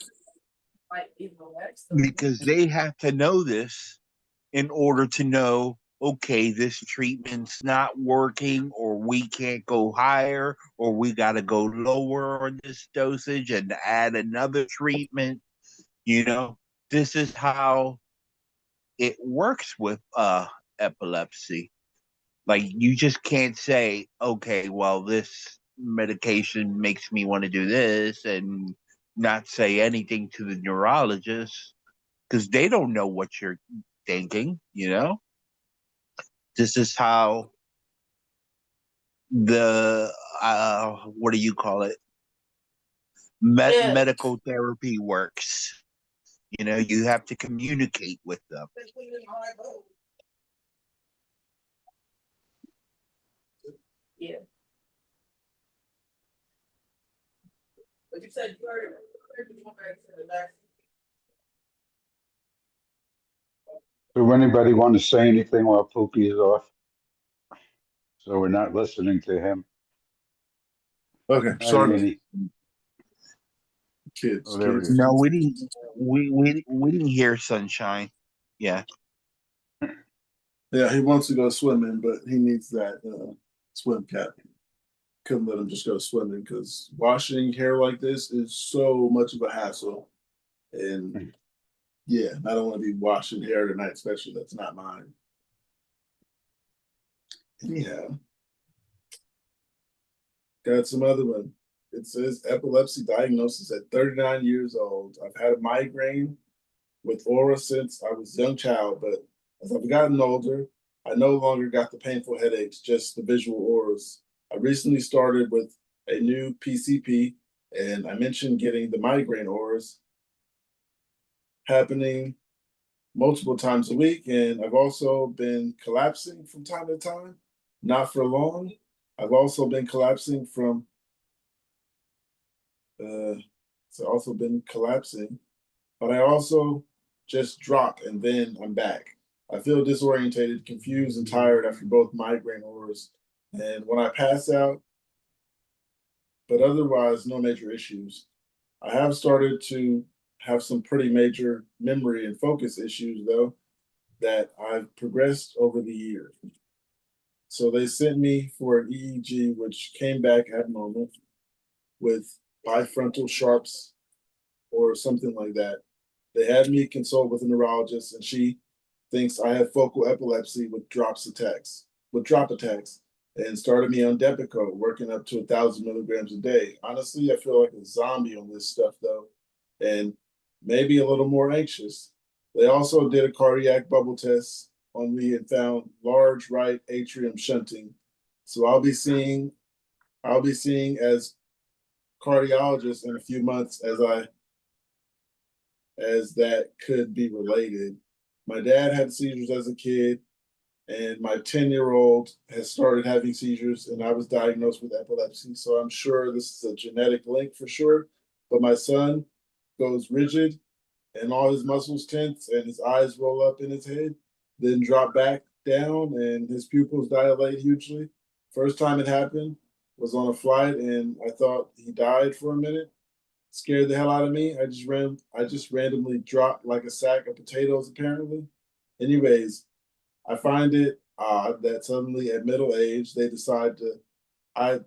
because they have to know this in order to know, okay, this treatment's not working, or we can't go higher, or we got to go lower on this dosage and add another treatment. You know, this is how it works with epilepsy. Like, you just can't say, okay, well, this medication makes me want to do this, and not say anything to the neurologist, because they don't know what you're thinking. This is how the what do you call it, medical therapy works. You have to communicate with them.
So anybody want to say anything while Pookie is off? So we're not listening to him.
Okay,
Hi,
sorry.
Annie.
Kids.
Oh, there we
kids.
go.
No, we didn't. We didn't hear Sunshine. Yeah.
Yeah, he wants to go swimming, but he needs that swim cap. Couldn't let him just go swimming because washing hair like this is so much of a hassle. And yeah, I don't want to be washing hair tonight, especially that's not mine. Anyhow, got some other one. It says epilepsy diagnosis at 39 years old. I've had a migraine with aura since I was a young child, but as I've gotten older, I no longer got the painful headaches, just the visual auras. I recently started with a new PCP, and I mentioned getting the migraine auras happening multiple times a week, and I've also been collapsing from time to time, not for long. I've also been collapsing from but I also just drop and then I'm back. I feel disorientated, confused, and tired after both migraine auras. And when I pass out, but otherwise, no major issues. I have started to have some pretty major memory and focus issues, though, that I've progressed over the years. So they sent me for an EEG, which came back abnormal with bifrontal sharps or something like that. They had me consult with a neurologist, and she thinks I have focal epilepsy with drop attacks, and started me on Depakote, working up to 1,000 milligrams a day. Honestly, I feel like a zombie on this stuff, though, and maybe a little more anxious. They also did a cardiac bubble test on me and found large right atrium shunting. So I'll be seeing as cardiologist in a few months as that could be related. My dad had seizures as a kid, and my 10-year-old has started having seizures, and I was diagnosed with epilepsy. So I'm sure this is a genetic link for sure. But my son goes rigid, and all his muscles tense, and his eyes roll up in his head, then drop back down, and his pupils dilate hugely. First time it happened was on a flight, and I thought he died for a minute. Scared the hell out of me. I just randomly dropped like a sack of potatoes, apparently. Anyways, I find it odd that suddenly at middle age I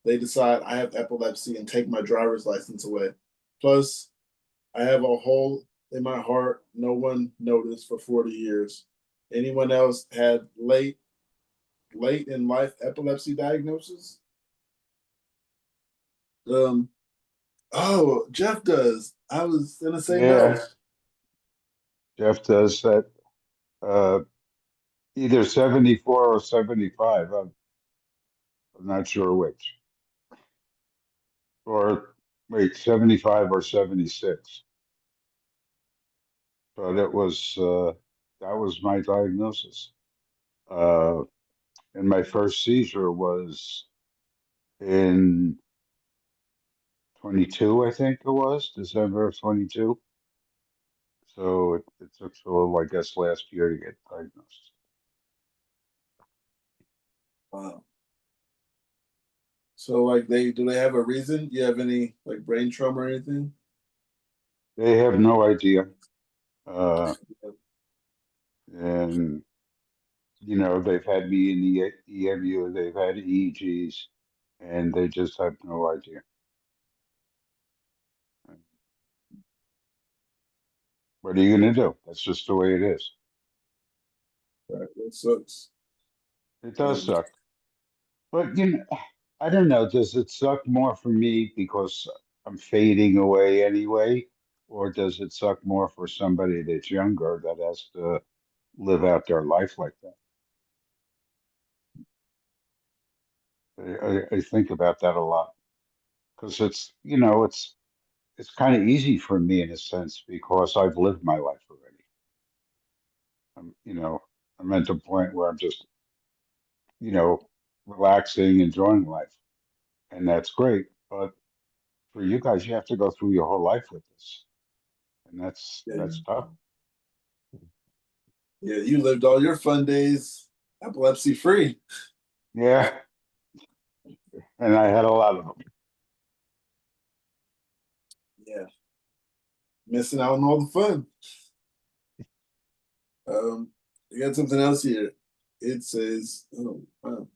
they decide I have epilepsy and take my driver's license away. Plus, I have a hole in my heart no one noticed for 40 years. Anyone else had late in life epilepsy diagnosis? Oh, Jeff does. I was gonna say no.
Yeah, Jeff does that. Either 74 or 75. I'm not sure which. Or wait, 75 or 76. But that was my diagnosis. And my first seizure was in 22, I think it was, December of 22. So it took till, I guess, last year to get diagnosed.
Wow. So like do they have a reason? Do you have any like brain trauma or anything?
They have no idea. Uh, and, they've had me in the EMU, they've had EEGs, and they just have no idea. What are you going to do? That's just the way it is.
Right, that sucks.
It does suck. But, I don't know. Does it suck more for me because I'm fading away anyway? Or does it suck more for somebody that's younger that has to live out their life like that? I think about that a lot because it's kind of easy for me in a sense because I've lived my life already. I'm at the point where I'm just, you know, relaxing, enjoying life, and that's great. But for you guys, you have to go through your whole life with this, and that's tough.
Yeah, you lived all your fun days epilepsy free.
Yeah, and I had a lot of them.
Yeah. Missing out on all the fun. I got something else here. It says, oh wow.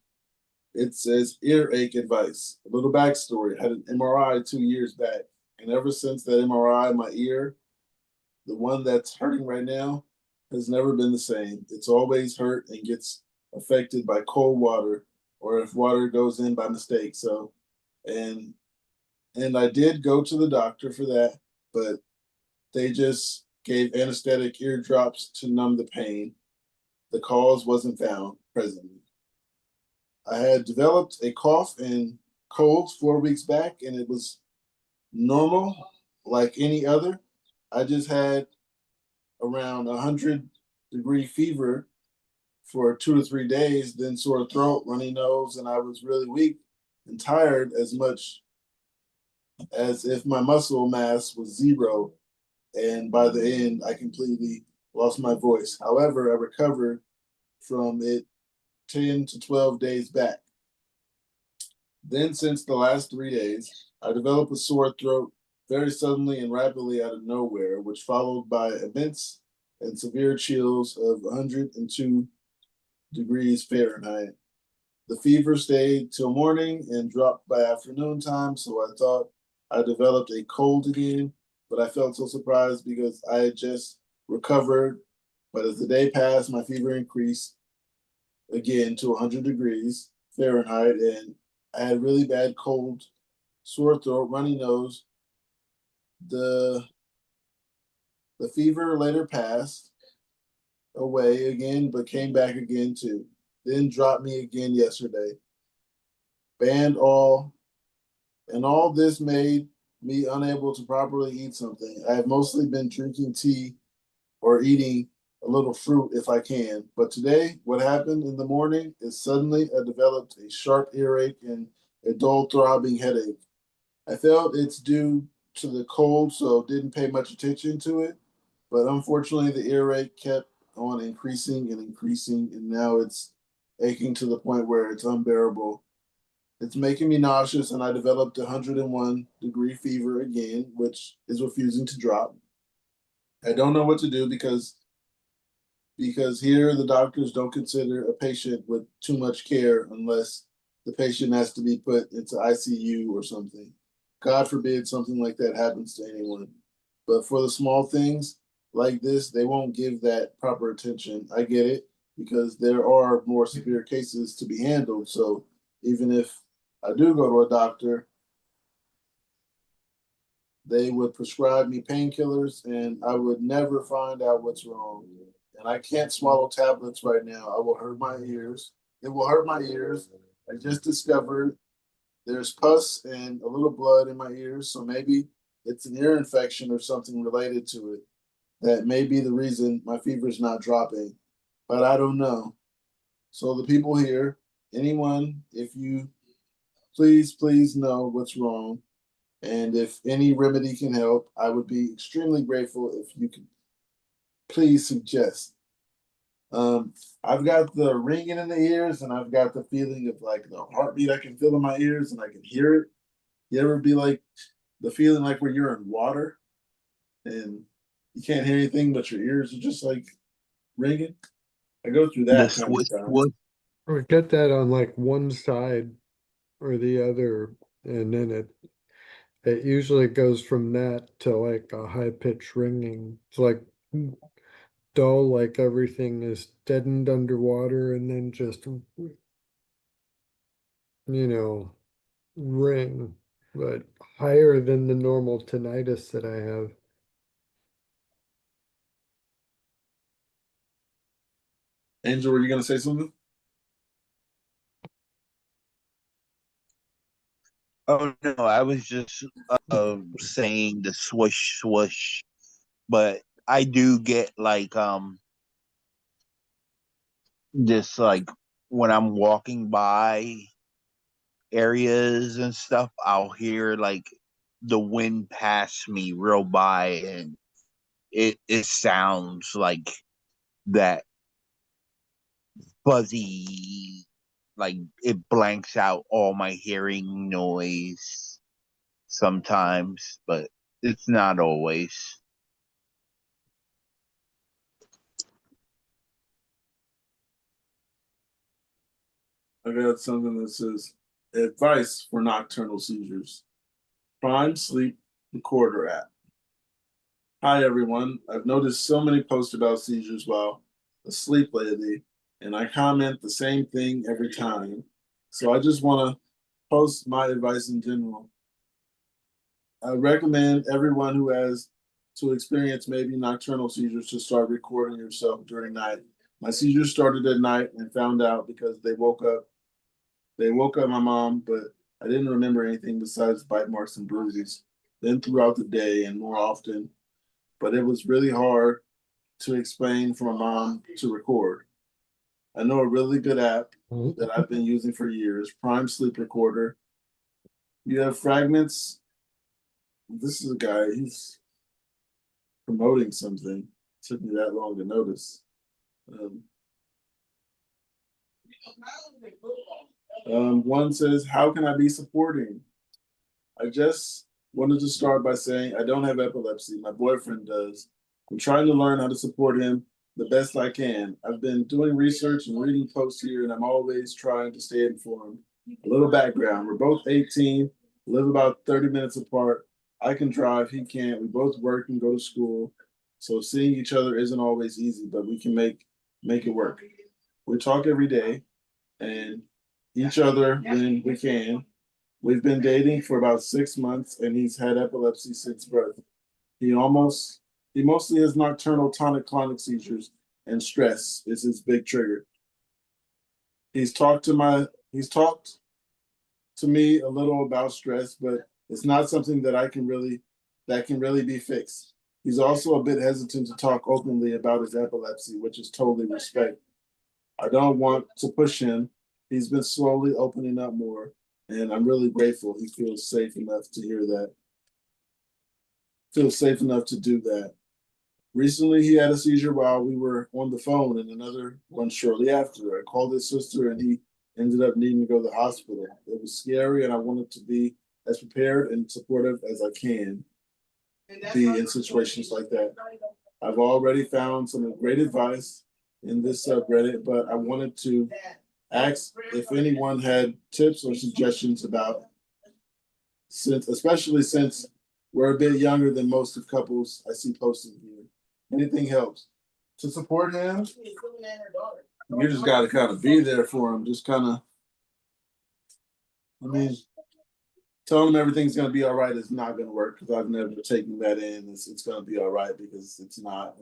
It says earache advice. A little backstory. I had an MRI 2 years back. And ever since that MRI, my ear, the one that's hurting right now, has never been the same. It's always hurt and gets affected by cold water or if water goes in by mistake. So and I did go to the doctor for that, but they just gave anesthetic ear drops to numb the pain. The cause wasn't found presently. I had developed a cough and colds 4 weeks back, and it was normal, like any other. I just had around 100-degree fever for 2 to 3 days, then sore throat, runny nose, and I was really weak and tired as much as if my muscle mass was zero. And by the end, I completely lost my voice. However, I recovered from it 10 to 12 days back. Then, since the last 3 days, I developed a sore throat very suddenly and rapidly out of nowhere, which followed by immense and severe chills of 102 degrees Fahrenheit. The fever stayed till morning and dropped by afternoon time, so I thought I developed a cold again, but I felt so surprised because I had just recovered. But as the day passed, my fever increased again to 100 degrees Fahrenheit, and I had really bad cold, sore throat, runny nose. The fever later passed away again, but came back again too. Then dropped me again yesterday. Banned all, and all this made me unable to properly eat something. I have mostly been drinking tea or eating a little fruit if I can. But today, what happened in the morning is suddenly I developed a sharp earache and a dull throbbing headache. I felt it's due to the cold, so didn't pay much attention to it. But unfortunately, the earache kept on increasing and increasing, and now it's aching to the point where it's unbearable. It's making me nauseous, and I developed a 101-degree fever again, which is refusing to drop. I don't know what to do because here the doctors don't consider a patient with too much care unless the patient has to be put into ICU or something. God forbid something like that happens to anyone. But for the small things like this, they won't give that proper attention. I get it because there are more severe cases to be handled. So even if I do go to a doctor, they would prescribe me painkillers and I would never find out what's wrong. And I can't swallow tablets right now. I will hurt my ears. It will hurt my ears. I just discovered there's pus and a little blood in my ears. So maybe it's an ear infection or something related to it. That may be the reason my fever is not dropping, but I don't know. So the people here anyone, if you please know what's wrong. And if any remedy can help, I would be extremely grateful if you could please suggest. I've got the ringing in the ears, and I've got the feeling of like the heartbeat I can feel in my ears, and I can hear it. You ever be like the feeling like where you're in water and you can't hear anything, but your ears are just like ringing? I go through
The
that kind of
swish
time.
swish.
Or get that on like one side or the other, and then it usually goes from that to like a high pitched ringing. It's like dull, like everything is deadened underwater, and then just ring, but higher than the normal tinnitus that I have.
Angel, were you gonna say something?
Oh no, I was just saying the swish swish, but I do get like this like when I'm walking by areas and stuff, I'll hear like the wind pass me real by, and it sounds like that fuzzy, like it blanks out all my hearing noise sometimes, but it's not always.
I got something that says advice for nocturnal seizures. Prime Sleep Recorder app. Hi everyone. I've noticed so many posts about seizures while asleep lately, and I comment the same thing every time. So I just want to post my advice in general. I recommend everyone who has to experience maybe nocturnal seizures to start recording yourself during night. My seizures started at night and found out because they woke up. They woke up my mom, but I didn't remember anything besides bite marks and bruises. Then throughout the day and more often, but it was really hard to explain for my mom to record. I know a really good app that I've been using for years, Prime Sleep Recorder. You have fragments. This is a guy, he's promoting something. It took me that long to notice. One says, how can I be supporting? I just wanted to start by saying I don't have epilepsy. My boyfriend does. I'm trying to learn how to support him the best I can. I've been doing research and reading posts here, and I'm always trying to stay informed. A little background. We're both 18, live about 30 minutes apart. I can drive, he can't. We both work and go to school. So seeing each other isn't always easy, but we can make it work. We talk every day and each other when we can. We've been dating for about 6 months, and he's had epilepsy since birth. He mostly has nocturnal tonic-clonic seizures, and stress is his big trigger. He's talked to me a little about stress, but it's not something that can really be fixed. He's also a bit hesitant to talk openly about his epilepsy, which is totally respect. I don't want to push him. He's been slowly opening up more, and I'm really grateful he feels safe enough to hear that. Feels safe enough to do that. Recently, he had a seizure while we were on the phone, and another one shortly after. I called his sister, and he ended up needing to go to the hospital. It was scary, and I wanted to be as prepared and supportive as I can be in situations like that. I've already found some great advice in this subreddit, but I wanted to ask if anyone had tips or suggestions about, especially since we're a bit younger than most of couples I see posted here. Anything helps. To support him, you just got to kind of be there for him. Just kind of, I mean, telling him everything's going to be all right is not going to work because I've never taken that in. It's going to be all right because it's not.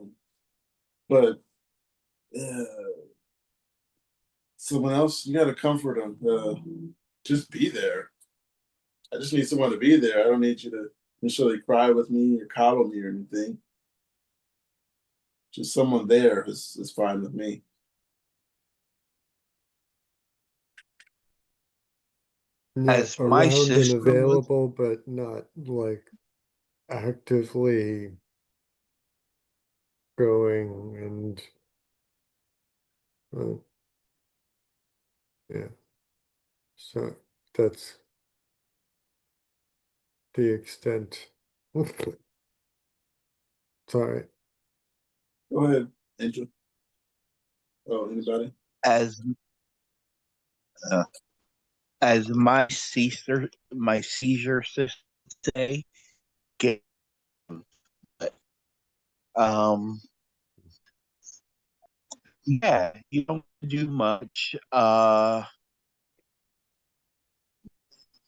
But someone else, you got to comfort them. Just be there. I just need someone to be there. I don't need you to necessarily cry with me or coddle me or anything. Just someone there is fine with me.
Yeah,
as my
around and
sister was,
available, but not like actively going and well, yeah. So that's the extent. Sorry.
Go ahead, Angel. Oh, anybody?
as uh, as my seizure sister say, get um yeah, you don't do much.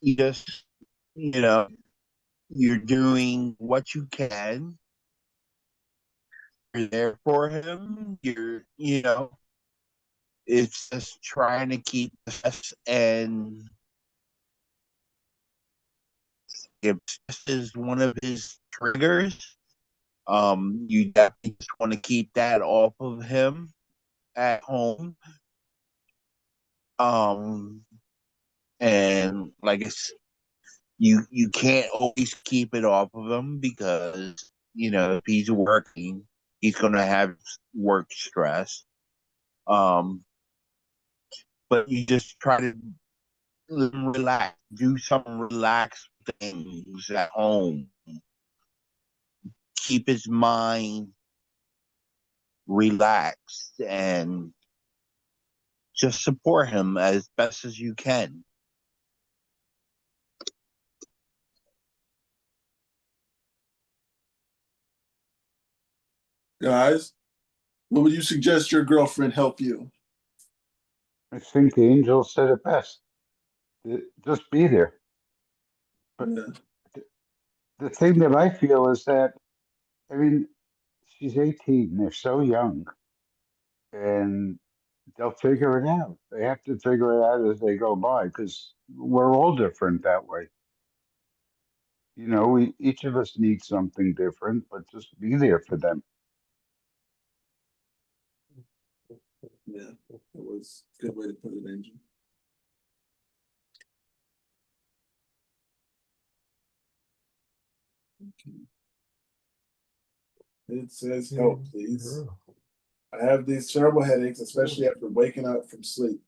You just, you know, you're doing what you can. You're there for him. It's just trying to keep the stress, and if stress is one of his triggers, you definitely just want to keep that off of him at home. Um, and like it's you can't always keep it off of him because if he's working, he's gonna have work stress. Um, but you just try to let him relax, do some relaxed things at home, keep his mind relaxed, and just support him as best as you can.
Guys, what would you suggest your girlfriend help you?
I think the angel said it best. Just be there. But
Yeah.
the thing that I feel is that, I mean, she's 18. They're so young, and they'll figure it out. They have to figure it out as they go by because we're all different that way. We each of us need something different, but just be there for them.
Yeah, that was a good way to put it, Angel. Okay. It says help, please. I have these terrible headaches, especially after waking up from sleep,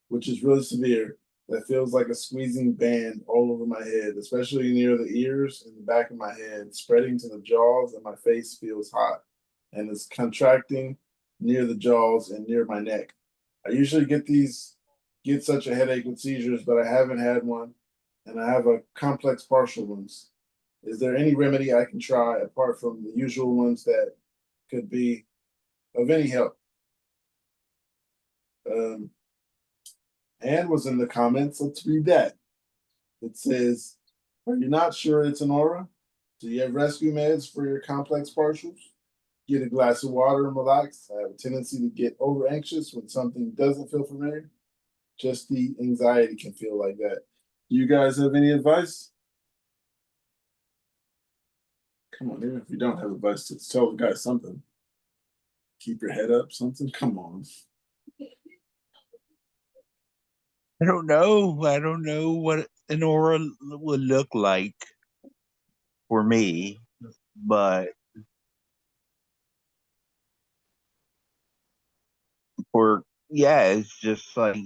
which is really severe. That feels like a squeezing band all over my head, especially near the ears and the back of my head, spreading to the jaws, and my face feels hot and it's contracting near the jaws and near my neck. I usually get such a headache with seizures, but I haven't had one, and I have a complex partial ones. Is there any remedy I can try apart from the usual ones that could be of any help? Um, Anne was in the comments. Let's read that. It says, "Are you not sure it's an aura? Do you have rescue meds for your complex partials? Get a glass of water and relax. I have a tendency to get over anxious when something doesn't feel familiar. Just the anxiety can feel like that. You guys have any advice? Come on, even if you don't have advice, just tell the guy something. Keep your head up, something. Come on."
I don't know. I don't know what an aura would look like for me, but it's just like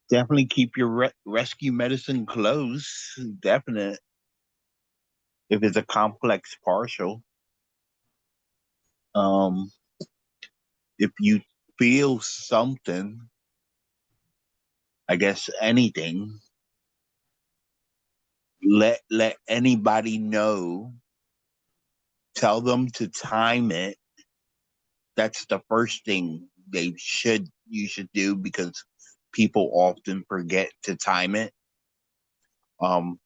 definitely keep your rescue medicine close. Definite. If it's a complex partial, um, if you feel something, I guess anything, let anybody know. Tell them to time it. That's the first thing you should do because people often forget to time it. Um,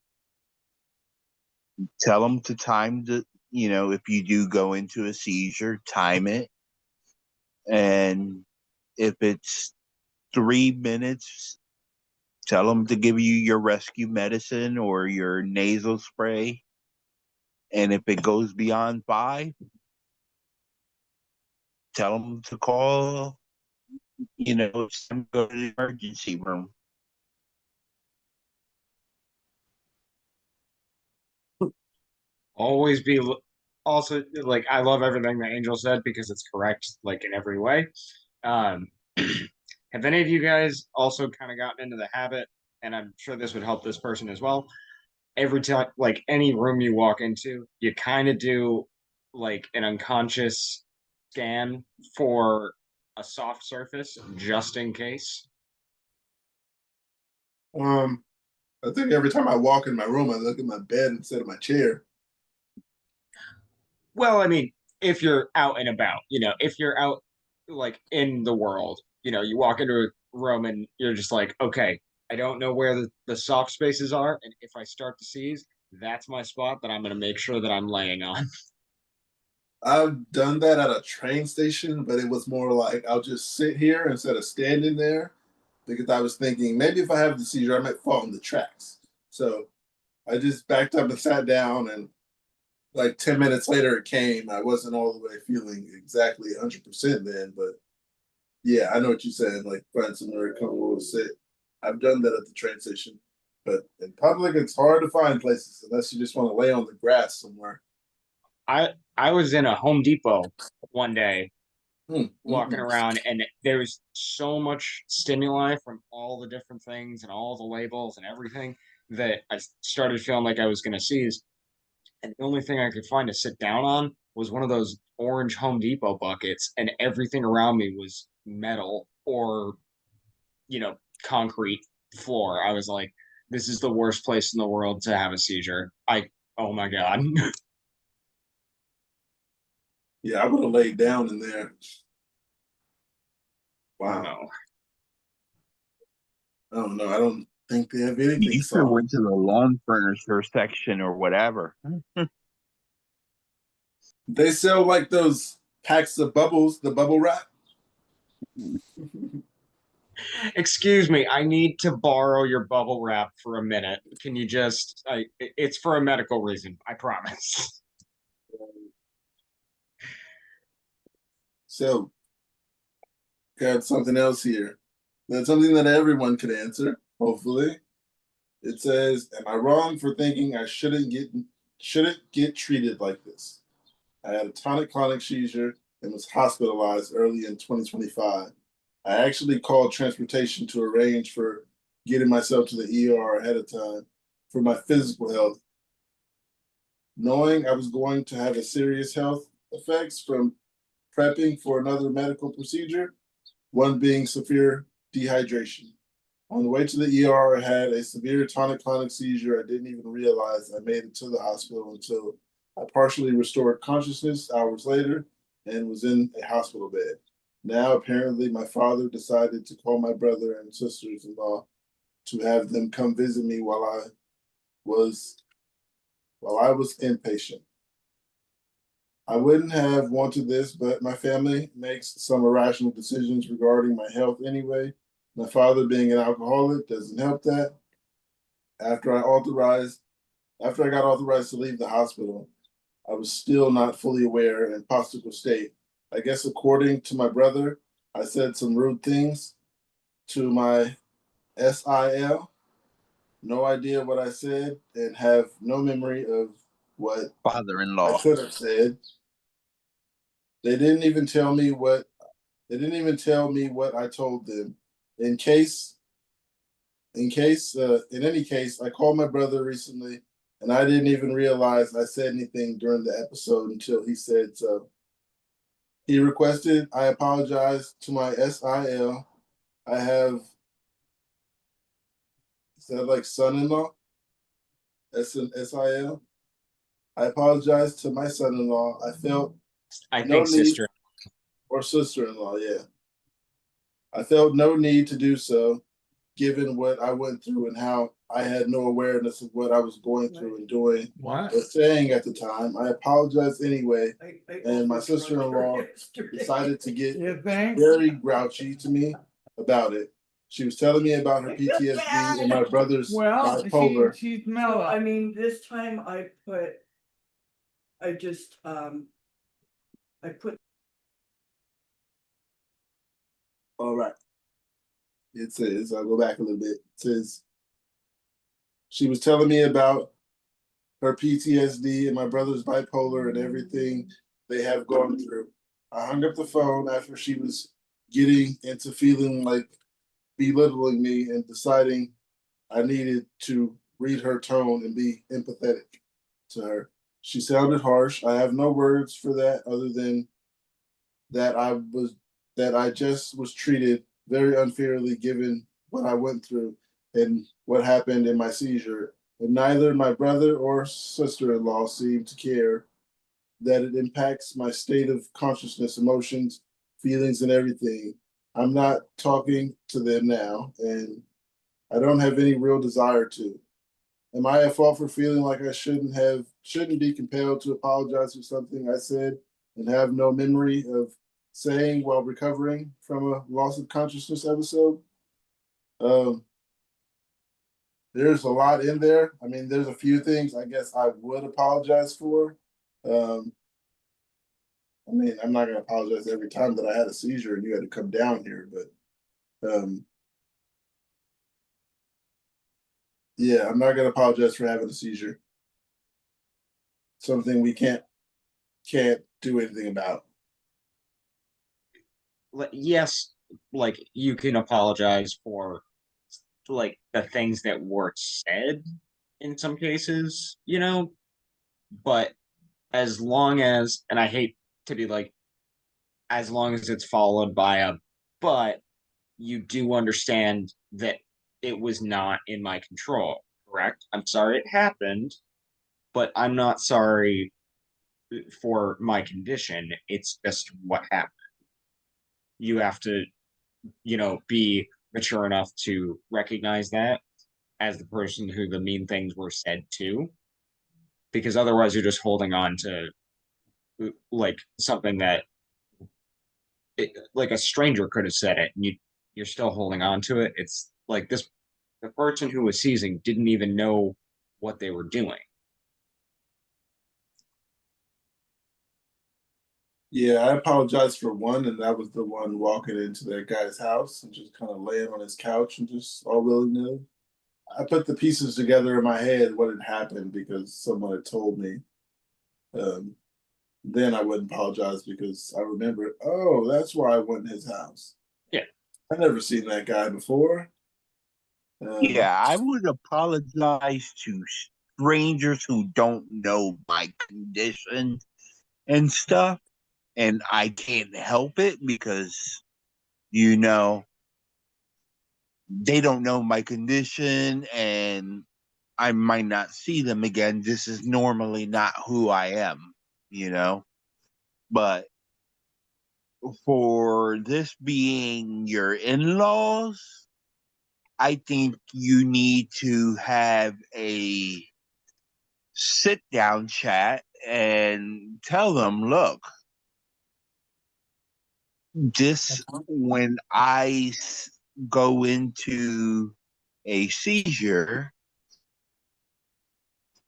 Tell them to time if you do go into a seizure, time it. And if it's 3 minutes, tell them to give you your rescue medicine or your nasal spray. And if it goes beyond 5, tell them to call, it's time to go to the emergency room.
always be also like I love everything that Angel said because it's correct like in every way. Um, have any of you guys also kind of gotten into the habit, and I'm sure this would help this person as well? Every time, like any room you walk into, you kind of do like an unconscious scan for a soft surface just in case.
I think every time I walk in my room, I look at my bed instead of my chair.
Well, I mean, if you're out and about, if you're out like in the world, you walk into a room and you're just like, okay, I don't know where the soft spaces are. And if I start to seize, that's my spot that I'm going to make sure that I'm laying on.
I've done that at a train station, but it was more like I'll just sit here instead of standing there because I was thinking maybe if I have the seizure, I might fall in the tracks. So I just backed up and sat down, and like 10 minutes later it came. I wasn't all the way feeling exactly 100% then, but yeah, I know what you said. Like find somewhere comfortable to sit. I've done that at the train station, but in public, it's hard to find places unless you just want to lay on the grass somewhere.
I was in a Home Depot one day walking
Mm-hmm.
around, and there was so much stimuli from all the different things and all the labels and everything that I started feeling like I was going to seize. And the only thing I could find to sit down on was one of those orange Home Depot buckets, and everything around me was metal or, concrete floor. I was like, this is the worst place in the world to have a seizure. Oh my God.
Yeah, I would have laid down in there. Wow.
No.
I don't know. I don't think they have anything
You should have
soft.
went to the lawn furniture section or whatever.
They sell like those packs of bubbles, the bubble wrap.
Excuse me, I need to borrow your bubble wrap for a minute. Can you it's for a medical reason, I promise.
So, got something else here. That's something that everyone could answer, hopefully. It says, "Am I wrong for thinking I shouldn't get treated like this? I had a tonic-clonic seizure and was hospitalized early in 2025. I actually called transportation to arrange for getting myself to the ER ahead of time for my physical health, knowing I was going to have a serious health effects from prepping for another medical procedure, one being severe dehydration. On the way to the ER, I had a severe tonic-clonic seizure. I didn't even realize I made it to the hospital until I partially restored consciousness hours later and was in a hospital bed. Now, apparently, my father decided to call my brother and sisters-in-law to have them come visit me while I was inpatient. I wouldn't have wanted this, but my family makes some irrational decisions regarding my health anyway. My father being an alcoholic doesn't help that. After I got authorized to leave the hospital, I was still not fully aware in postural state. I guess according to my brother, I said some rude things to my SIL. No idea what I said and have no memory of what I
Father-in-law.
could have said. They didn't even tell me what I told them. In any case, I called my brother recently and I didn't even realize I said anything during the episode until he said so. He requested I apologize to my SIL. I have, is that like son-in-law? That's an SIL. I apologize to my son-in-law. I felt
I
no
think
need,
sister.
or sister-in-law, yeah. I felt no need to do so, given what I went through and how I had no awareness of what I was going through and doing
What?
or saying at the time. I apologized anyway, and my sister-in-law decided to get
Yeah, thanks.
very grouchy to me about it. She was telling me about her PTSD and my brother's
Well,
bipolar.
she's
So,
mellow.
I mean, this time I put
All right. It says, I'll go back a little bit. It says, she was telling me about her PTSD and my brother's bipolar and everything they have gone through. I hung up the phone after she was getting into feeling like belittling me and deciding I needed to read her tone and be empathetic to her. She sounded harsh. I have no words for that other than that I just was treated very unfairly given what I went through and what happened in my seizure. And neither my brother or sister-in-law seemed to care that it impacts my state of consciousness, emotions, feelings, and everything. I'm not talking to them now, and I don't have any real desire to. Am I at fault for feeling like I shouldn't be compelled to apologize for something I said and have no memory of saying while recovering from a loss of consciousness episode? Um, there's a lot in there. I mean, there's a few things I guess I would apologize for. Um, I mean, I'm not going to apologize every time that I had a seizure and you had to come down here, but yeah, I'm not going to apologize for having a seizure. Something we can't do anything about.
Yes, like you can apologize for like the things that were said in some cases, but as long as, and I hate to be like, as long as it's followed by a but, you do understand that it was not in my control, correct? I'm sorry it happened, but I'm not sorry for my condition. It's just what happened. You have to, be mature enough to recognize that as the person who the mean things were said to, because otherwise you're just holding on to like something that like a stranger could have said it and you're still holding on to it. It's like the person who was seizing didn't even know what they were doing.
Yeah, I apologize for one, and that was the one walking into that guy's house and just kind of laying on his couch and just all willy-nilly. I put the pieces together in my head what had happened because someone had told me. Um, then I wouldn't apologize because I remembered, oh, that's why I went in his house.
Yeah.
I never seen that guy before.
Yeah, I would apologize to strangers who don't know my condition and stuff, and I can't help it because, you know, they don't know my condition and I might not see them again. This is normally not who I am, you know? But for this being your in laws, I think you need to have a sit down chat and tell them, look, this when go into a seizure,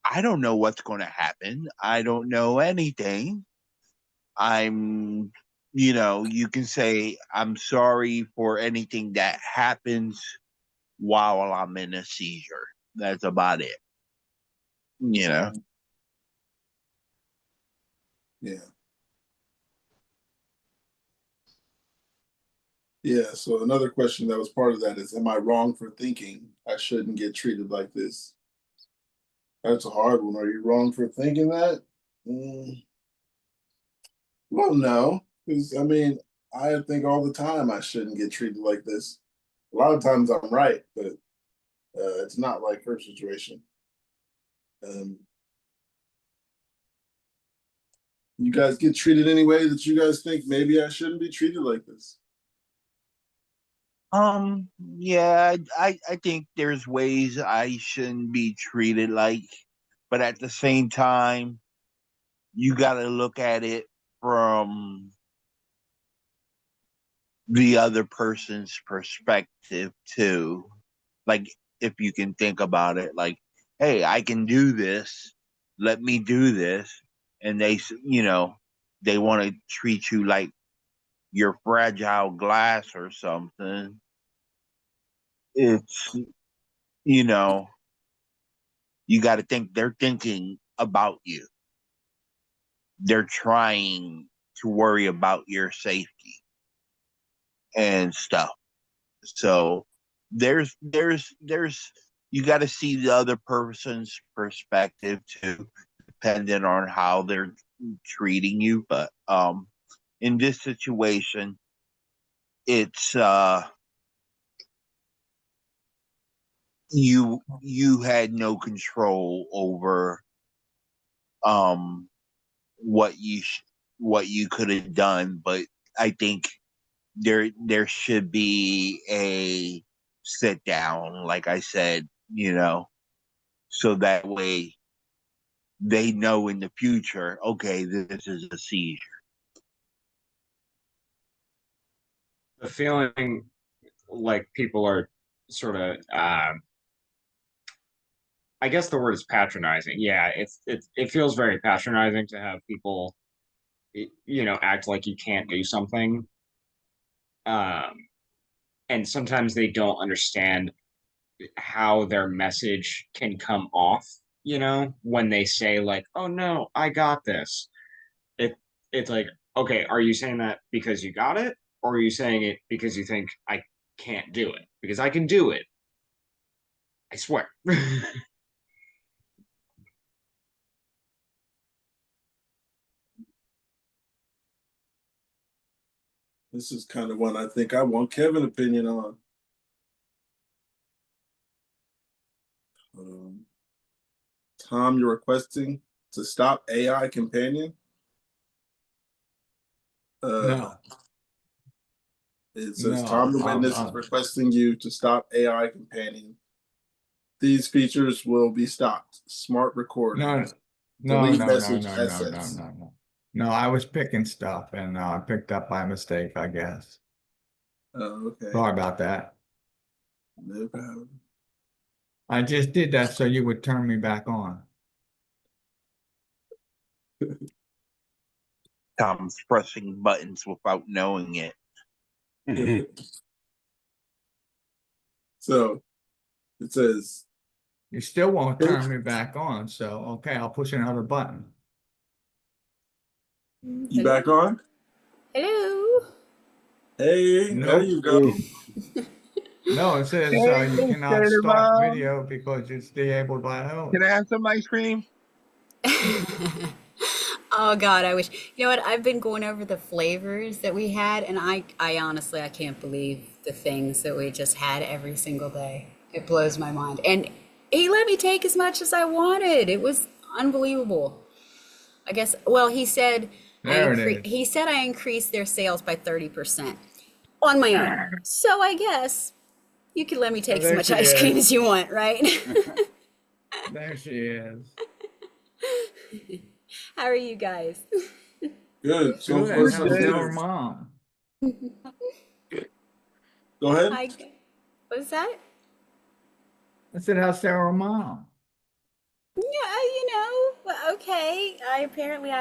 I don't know what's going to happen. I don't know anything. I'm, you can say, I'm sorry for anything that happens while I'm in a seizure. That's about it.
Yeah. Yeah. So another question that was part of that is, am I wrong for thinking I shouldn't get treated like this? That's a hard one. Are you wrong for thinking that? Well, no, because I mean, I think all the time I shouldn't get treated like this. A lot of times I'm right, but it's not like her situation. You guys get treated any way that you guys think maybe I shouldn't be treated like this?
Yeah, I think there's ways I shouldn't be treated like, but at the same time, you got to look at it from the other person's perspective too. Like, if you can think about it, like, hey, I can do this. Let me do this. And they want to treat you like you're fragile glass or something. It's, you know, you got to think they're thinking about you. They're trying to worry about your safety and stuff. So there's you got to see the other person's perspective too, depending on how they're treating you. But in this situation, it's you had no control over what you could have done, but I think there should be a sit down, like I said, so that way they know in the future, okay, this is a seizure.
The feeling like people are sort of I guess the word is patronizing. Yeah, it feels very patronizing to have people, act like you can't do something. And sometimes they don't understand how their message can come off, when they say like, "Oh no, I got this." It's like, okay, are you saying that because you got it, or are you saying it because you think I can't do it? Because I can do it. I swear.
This is kind of one I think I want Kevin's opinion on. Tom, you're requesting to stop AI companion.
No.
It says
No,
Tom the witness is requesting you to stop AI companion. These features will be stopped. Smart recording.
No,
Delete
no,
message
no.
assets.
No, I was picking stuff and I picked up by mistake, I guess.
Oh, okay.
Sorry about that.
No problem.
I just did that so you would turn me back on.
Tom's pressing buttons without knowing it.
So it says
You still won't turn me back on, so okay, I'll push another button.
You back on?
Hello.
Hey,
Nope.
there you go.
No, it says you cannot start video because it's disabled by host.
Can I have some ice cream?
Oh God, I wish. You know what? I've been going over the flavors that we had, and I honestly, I can't believe the things that we just had every single day. It blows my mind. And he let me take as much as I wanted. It was unbelievable. I guess. Well, he said he said I increased their sales by 30% on my own. So I guess you can let me take as much ice cream as you want, right?
There she is.
How are you guys?
Good. So
Good. How's your mom?
Go ahead.
Hi. What's that?
I said, how's Sarah's mom?
Yeah, okay. I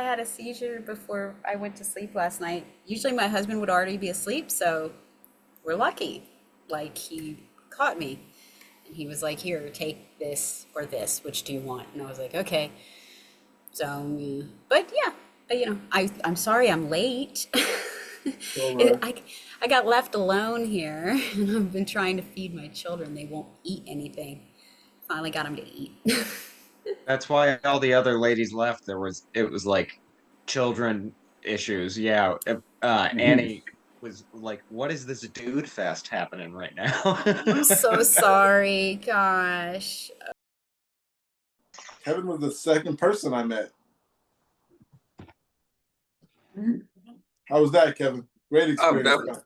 had a seizure before I went to sleep last night. Usually my husband would already be asleep, so we're lucky. Like, he caught me and he was like, "Here, take this or this. Which do you want?" And I was like, "Okay." So, but yeah, I'm sorry I'm late. I got left alone here and I've been trying to feed my children. They won't eat anything. Finally got them to eat.
That's why all the other ladies left. It was like children issues. Yeah. Annie was like, "What is this dude fest happening right now?"
I'm so sorry. Gosh.
Kevin was the second person I met. How was that, Kevin? Great experience.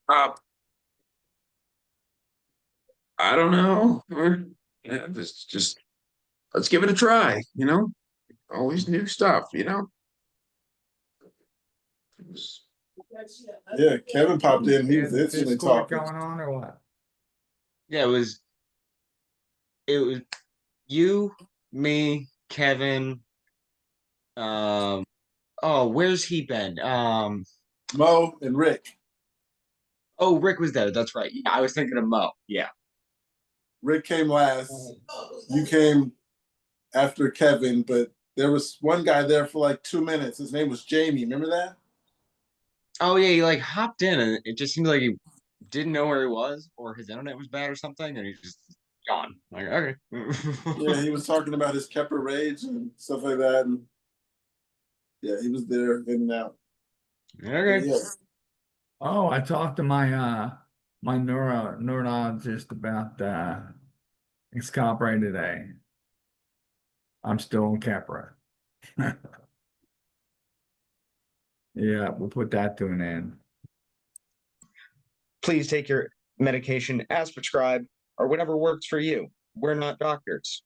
I don't know. Yeah, just let's give it a try, Always new stuff,
Yeah, Kevin popped in. He was instantly talking.
Going on or what?
Yeah, it was you, me, Kevin. Where's he been?
Mo and Rick.
Oh, Rick was there. That's right. Yeah, I was thinking of Mo. Yeah.
Rick came last. You came after Kevin, but there was one guy there for like 2 minutes. His name was Jamie. Remember that?
Oh yeah, he like hopped in and it just seemed like he didn't know where he was or his internet was bad or something, and he just gone. Like, okay.
Yeah, he was talking about his Kepler rage and stuff like that. And yeah, he was there in and out.
Okay.
Yeah.
Oh, I talked to my neurologist about Excalibur today. I'm still on Capra. Yeah, we'll put that to an end.
Please take your medication as prescribed or whatever works for you. We're not doctors.